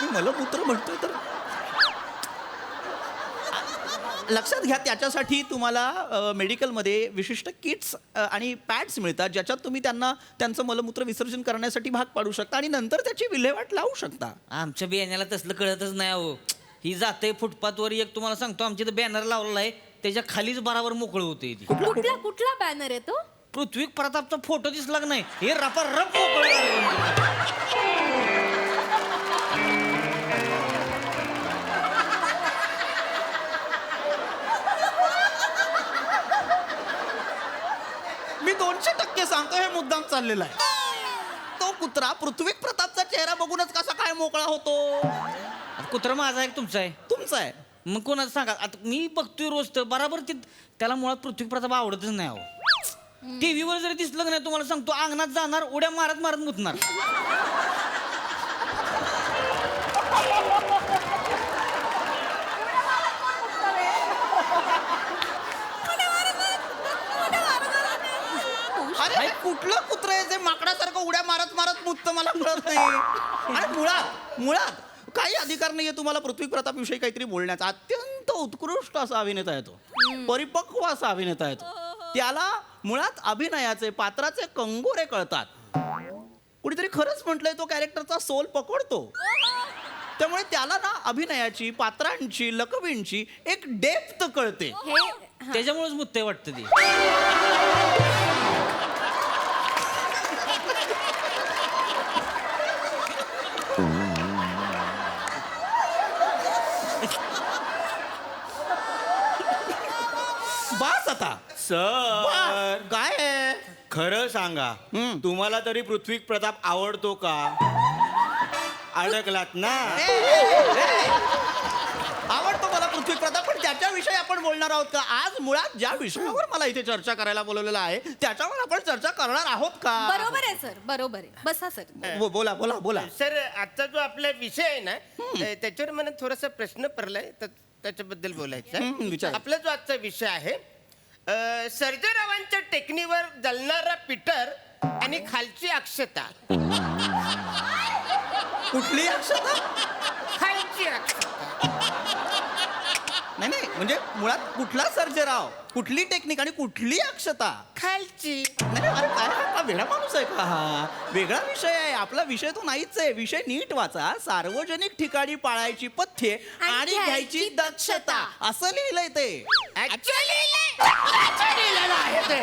मी मलमूत्र म्हणतोय तर लक्षात घ्या, त्याच्यासाठी तुम्हाला मेडिकलमध्ये विशिष्ट किट्स आणि पॅड्स मिळतात, ज्याच्यात तुम्ही त्यांना त्यांचं मलमूत्र विसर्जन करण्यासाठी भाग पाडू शकता आणि नंतर त्याची विल्हेवाट लावू शकता. आमच्या बियाण्याला तसलं कळतच नाही हो. ही जाते फुटपाथवर, एक तुम्हाला सांगतो आमच्या इथं बॅनर लावलेला आहे, त्याच्या खालीच बराबर मोकळं होते. कुठला बॅनर आहे तो? पृथ्वी प्रतापचा फोटो दिसला का नाही, हे रपारप मोकळं. मी 200% सांगतो, हे मुद्दाम चाललेला आहे. तो कुत्रा पृथ्वी प्रतापचा चेहरा बघूनच कसा काय मोकळा होतो? कुत्रा माझा आहे तुमचा आहे? तुमचा आहे. मग कोणाचं सांगा आता, मी बघतोय रोज तर बराबर त्याला मुळात पृथ्वी प्रताप आवडतच नाही हो. टीव्हीवर जरी दिसलं का नाही, तुम्हाला सांगतो अंगणात जाणार, उड्या मारत मारत मुतणार. अरे कुठलं कुत्र आहे जे माकडासारखं उड्या मारत मारत मुततं मला कळत नाही. आणि मुळात काही अधिकार नाहीये तुम्हाला पृथ्वी प्रताप विषयी काहीतरी बोलण्याचा. अत्यंत उत्कृष्ट असा अभिनेता आहे तो, परिपक्व असा अभिनेता आहे तो. त्याला मुळात अभिनयाचे पात्राचे कंगोरे कळतात. कुणीतरी खरंच म्हटलंय, तो कॅरेक्टरचा सोल पकडतो. त्यामुळे त्याला ना अभिनयाची, पात्रांची, लकवींची एक डेप्थ कळते. त्याच्यामुळेच मुत्ते वाटतं ती. बास आता सर काय आहे? खरं सांगा, तुम्हाला तरी पृथ्वी प्रताप आवडतो का? अडकलात ना. आवडतो मला पृथ्वी प्रताप, पण त्याच्याविषयी आपण बोलणार आहोत का आज? मुळात ज्या विषयावर मला इथे चर्चा करायला बोलवलेलं आहे त्याच्यावर आपण चर्चा करणार आहोत का? बरोबर आहे सर, बरोबर आहे. बसा सर. बोला बोला बोला. सर, आजचा जो आपला विषय आहे ना, त्याच्यावर मला थोडासा प्रश्न पडलाय, तर त्याच्याबद्दल बोलायचं विचार. आहे. आपला जो आजचा विषय आहे, सर्जेरावांच्या टेकणीवर जलणारा पीटर आणि खालची अक्षता. कुठली अक्षता? खालची अक्षता. नाही म्हणजे मुळात कुठला सर्जेराव, कुठली टेक्निक आणि कुठली अक्षता? खालची. नाही अरे काय हा वेगळा माणूस आहे का? हा वेगळा विषय आहे. आपला विषय तो नाहीच आहे. विषय नीट वाचा. सार्वजनिक ठिकाणी पाळायची पथ्ये आणि घ्यायची दक्षता, असं लिहिलंय ते. लिहिलेलं आहे ते.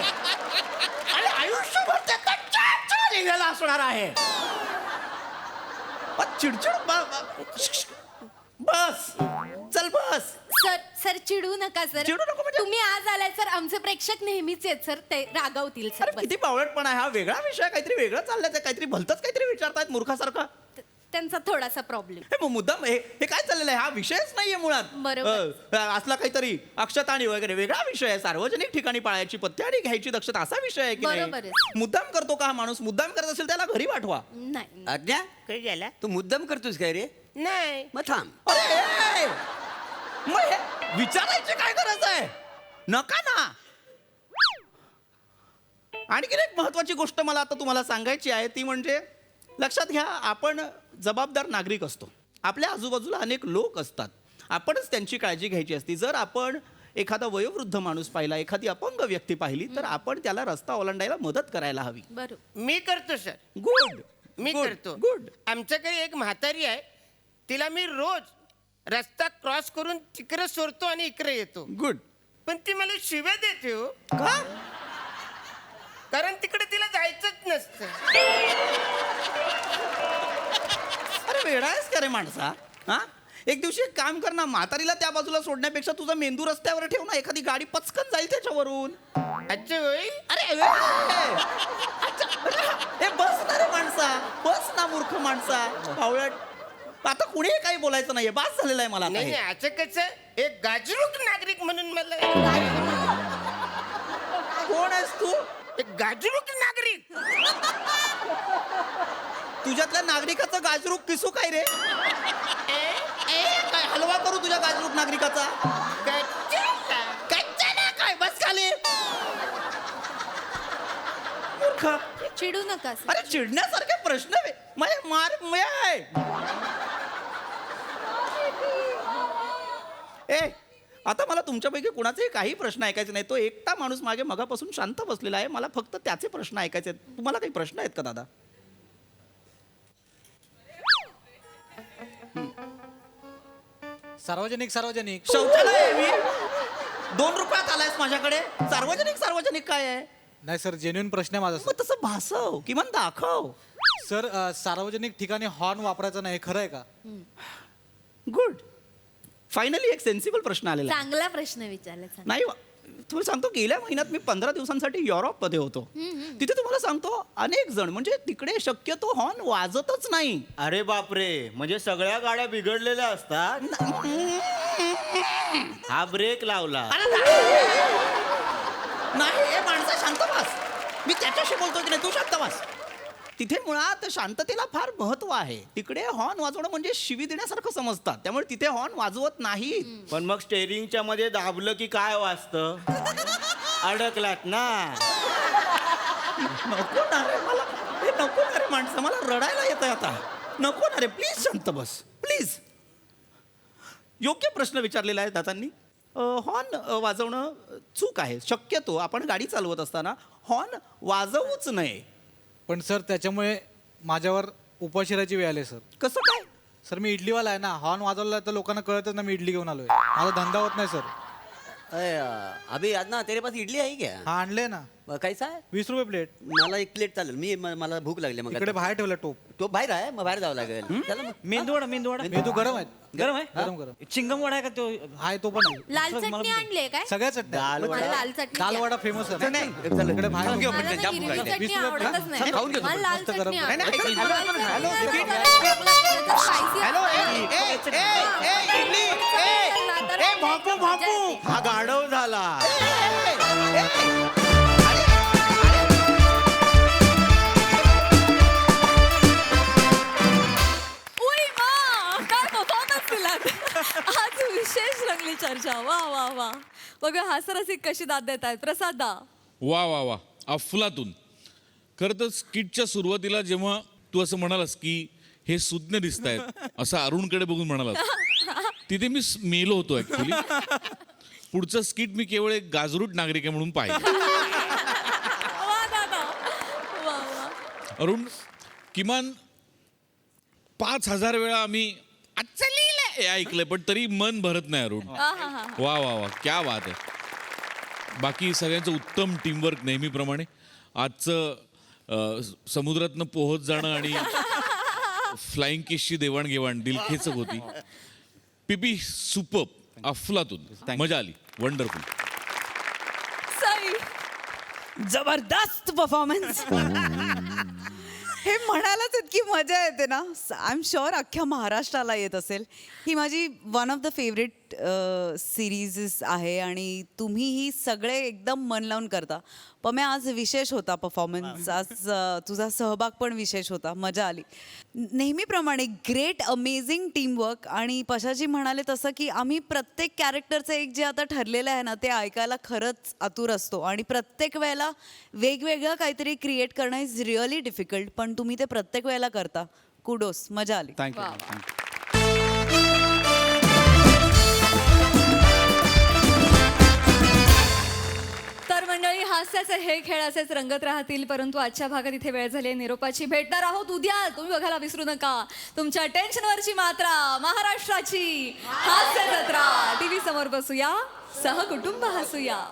आणि आयुष्यभर ते कच्चं लिहिलेलं असणार आहे. चिडचिड बस, चल बस. सर चिडू नका सर. चिडू नको म्हणजे? तुम्ही आज आलाय सर, आमचे प्रेक्षक नेहमीच आहेत सर, ते रागावतील सर. अरे किती बावळटपणा आहे हा. वेगळा विषय, काहीतरी वेगळं चाललंय, काहीतरी भलतंच काहीतरी विचारतायत मूर्खासारखं. त्यांचा थोडासा प्रॉब्लेम. हे मुद्दाम हे काय चाललेलं आहे? हा विषयच नाहीये मुळात. बरोबर. असला काहीतरी अक्षता आणि वगैरे वेगळा विषय आहे. सार्वजनिक ठिकाणी पाळायची पथ्ये आणि घ्यायची दक्षता, असा विषय आहे की बरोबर नाही? आहे. मुद्दाम करतो का हा माणूस? मुद्दाम करत असेल त्याला घरी पाठवा. नाही. आज्ञा, काय झाला? तू मुद्दाम करतोस काय रे? नाही. मग थांब. अरे मग हे विचारायची काय गरज आहे? नका ना. आणखीन एक महत्वाची गोष्ट मला आता तुम्हाला सांगायची आहे, ती म्हणजे लक्षात घ्या, आपण जबाबदार नागरिक असतो. आपल्या आजूबाजूला अनेक लोक असतात. आपणच त्यांची काळजी घ्यायची असते. जर आपण एखादा वयोवृद्ध माणूस पाहिला, एखादी अपंग व्यक्ती पाहिली, तर आपण त्याला रस्ता ओलांडायला मदत करायला हवी. बरोबर. मी करतो सर. गुड. मी करतो. गुड. आमच्याकडे एक म्हातारी आहे, तिला मी रोज रस्ता क्रॉस करून तिकडे सोडतो आणि इकडे येतो. गुड. पण ती मला शिव्या देते हो. का? कारण तिकडे तिला जायचंच नसतं. अरे वेडा आहेस का रे माणसा? हा, एक दिवशी एक काम कर ना, म्हातारीला त्या बाजूला सोडण्यापेक्षा तुझा मेंदू रस्त्यावर ठेव ना, एखादी गाडी पचकन जाईल त्याच्यावरून. अच्छा होईल. अरे हे बस ना रे माणसा, बस ना मूर्ख माणसा, पावळट. आता कुणी काही बोलायचं नाहीये, बास झालेलं आहे मला आता नाही हे. नाही, असं कसं एक गाजरूक नागरिक म्हणून मला. कोण आहेस तू? एक गाजरूक नागरिक. तुझ्यातल्या नागरिकाचं गाजरूक पिसू काय रे? काय हलवा करू तुझ्या गाजरूक नागरिकाचा? कच्चा काय बस खाली. मूर्ख. चिडू नका अरे चिडण्यासारखे प्रश्न माझे मार ए, आता मला तुमच्यापैकी कुणाचेही काही प्रश्न ऐकायचे नाही. तो एकटा माणूस मागे मगापासून शांत बसलेला आहे, मला फक्त त्याचे प्रश्न ऐकायचे आहेत. तुम्हाला काही प्रश्न आहेत का दादा? सार्वजनिक शौचालय आहे मी. 2 रुपयात आलायस माझ्याकडे. सार्वजनिक काय आहे? नाही सर, जेन्युइन प्रश्न आहे माझा मग तसं भासव, किमान दाखव. सर. सार्वजनिक ठिकाणी हॉर्न वापरायचा नाही, हे खरं आहे का? गुड. फायनली एक सेन्सिबल प्रश्न आलेला आहे. चांगला प्रश्न विचारला. नाही तुम्हाला सांगतो, गेल्या महिन्यात मी 15 दिवसांसाठी युरोपमध्ये होतो. तिथे तुम्हाला सांगतो, अनेक जण म्हणजे तिकडे शक्यतो हॉर्न वाजतच नाही. अरे बापरे, म्हणजे सगळ्या गाड्या बिघडलेल्या असतात. हा ब्रेक लावला. नाही हे माणसा शांत बस. मी त्याच्याशी बोलतोय की नाही, तू शांत बस. तिथे मुळात शांततेला फार महत्व आहे. तिकडे हॉर्न वाजवणं म्हणजे शिवी देण्यासारखं समजतात, त्यामुळे तिथे हॉर्न वाजवत नाही. पण मग स्टेरिंगच्या मध्ये दाबलं की काय वाजतं? अडकलात ना. नको ना रे मला, हे नको ना रे माणसं, मला रडायला येतंय आता. नको ना रे, प्लीज शांत बस प्लीज. योग्य प्रश्न विचारलेला आहे दादांनी. हॉर्न वाजवणं चूक आहे. शक्यतो आपण गाडी चालवत असताना हॉर्न वाजवूच नये. पण सर, त्याच्यामुळे माझ्यावर उपाशिराची वेळ आली सर. कसं काय? सर, मी इडलीवाला आहे ना, हॉर्न वाजवला तर लोकांना कळतच ना मी इडली घेऊन आलोय. माझा धंदा होत नाही सर. अभी आज ना तेरे पास इडली आहे क्या? हा, आणले ना. कैसा आहे? 20 रुपये प्लेट. मला 1 प्लेट चालेल. मला भूक लागली. मग इकडे बाहेर ठेवला टोप. तो बाहेर आहे, मग बाहेर जावं लागेल. चला मग. मेंदू गरम आहेत. गरम आहे? गरम. चिंगम वडा आहे का तो? हाय, तो पण आहे. लाल चटणी आणली काय? सगळ्या चटण्या. मला लाल चटणी दाल द्या. वडा फेमस आहे. नाही, इकडे बाहेर मला घेऊ. ना हिरवी चटणी 20 रुपये आवडतच नाही. खाऊन घेतो. मला लाल मस्त गरम. चटणी नाही, आवडते. नाही, लाल चटणी हॅलो, आवडते. इडली भाकू. हा गाढव झाला. उई मा, काय परफॉर्मन्स दिलात. आज विशेष रंगली चर्चा. वा वा वा. बघूया हास्यरसिक कशी दाद देत आहेत. प्रसाद दा. वा वा वा, अफलातून. खरं तर स्किटच्या सुरुवातीला जेव्हा तू असं म्हणालास की हे सुज्ञ दिसत आहेत, असं अरुणकडे बघून म्हणालास, तिथे मी मेलो होतो ऍक्च्युली. पुढचं स्किट मी केवळ एक गाजरूट नागरिक आहे म्हणून पाहिजे. वा दादा. वा वा. अरुण, किमान 5000 वेळा आम्ही आजचं लिहिलंय हे ऐकलंय, पण तरी मन भरत नाही अरुण. आहाहा. वा वा वा, क्या बात आहे. बाकी सगळ्यांचं उत्तम टीमवर्क नेहमीप्रमाणे. आजचं समुद्रातनं पोहत जाणं आणि फ्लाइंग किसची देवाणघेवाण दिलखेचक होती. पिपी सुपर्ब, अफलातून, मजा आली, वंडरफुल. सई. जबरदस्त परफॉर्मन्स. हे म्हणायलाच इतकी मजा येते ना. आय एम शुअर अख्ख्या महाराष्ट्राला येत असेल. ही माझी one of the favourite series आहे आणि तुम्हीही सगळे एकदम मन लावून करता. पण आज विशेष होता परफॉर्मन्स. आज तुझा सहभाग पण विशेष होता. मजा आली. नेहमीप्रमाणे ग्रेट अमेझिंग टीमवर्क. आणि पशाजी म्हणाले तसं की आम्ही प्रत्येक कॅरेक्टरचं एक जे आता ठरलेलं आहे ना, ते ऐकायला खरंच आतुर असतो. आणि प्रत्येक वेळेला वेगवेगळं काहीतरी क्रिएट करणं इज रिअली डिफिकल्ट. पण तुम्ही ते प्रत्येक वेळेला करता. कुडोस. मजा आली. थँक्यू. तर मंडळी, हास्याचे हे खेळ असेच रंगत राहतील. परंतु आजच्या भागात इथे वेळ झाली निरोपाची. भेटणार आहोत उद्या. तुम्ही बघायला विसरू नका तुमच्या टेन्शनवरची मात्रा, महाराष्ट्राची हास्य जत्रा. टीव्ही समोर बसूया. सहकुटुंब हसूया.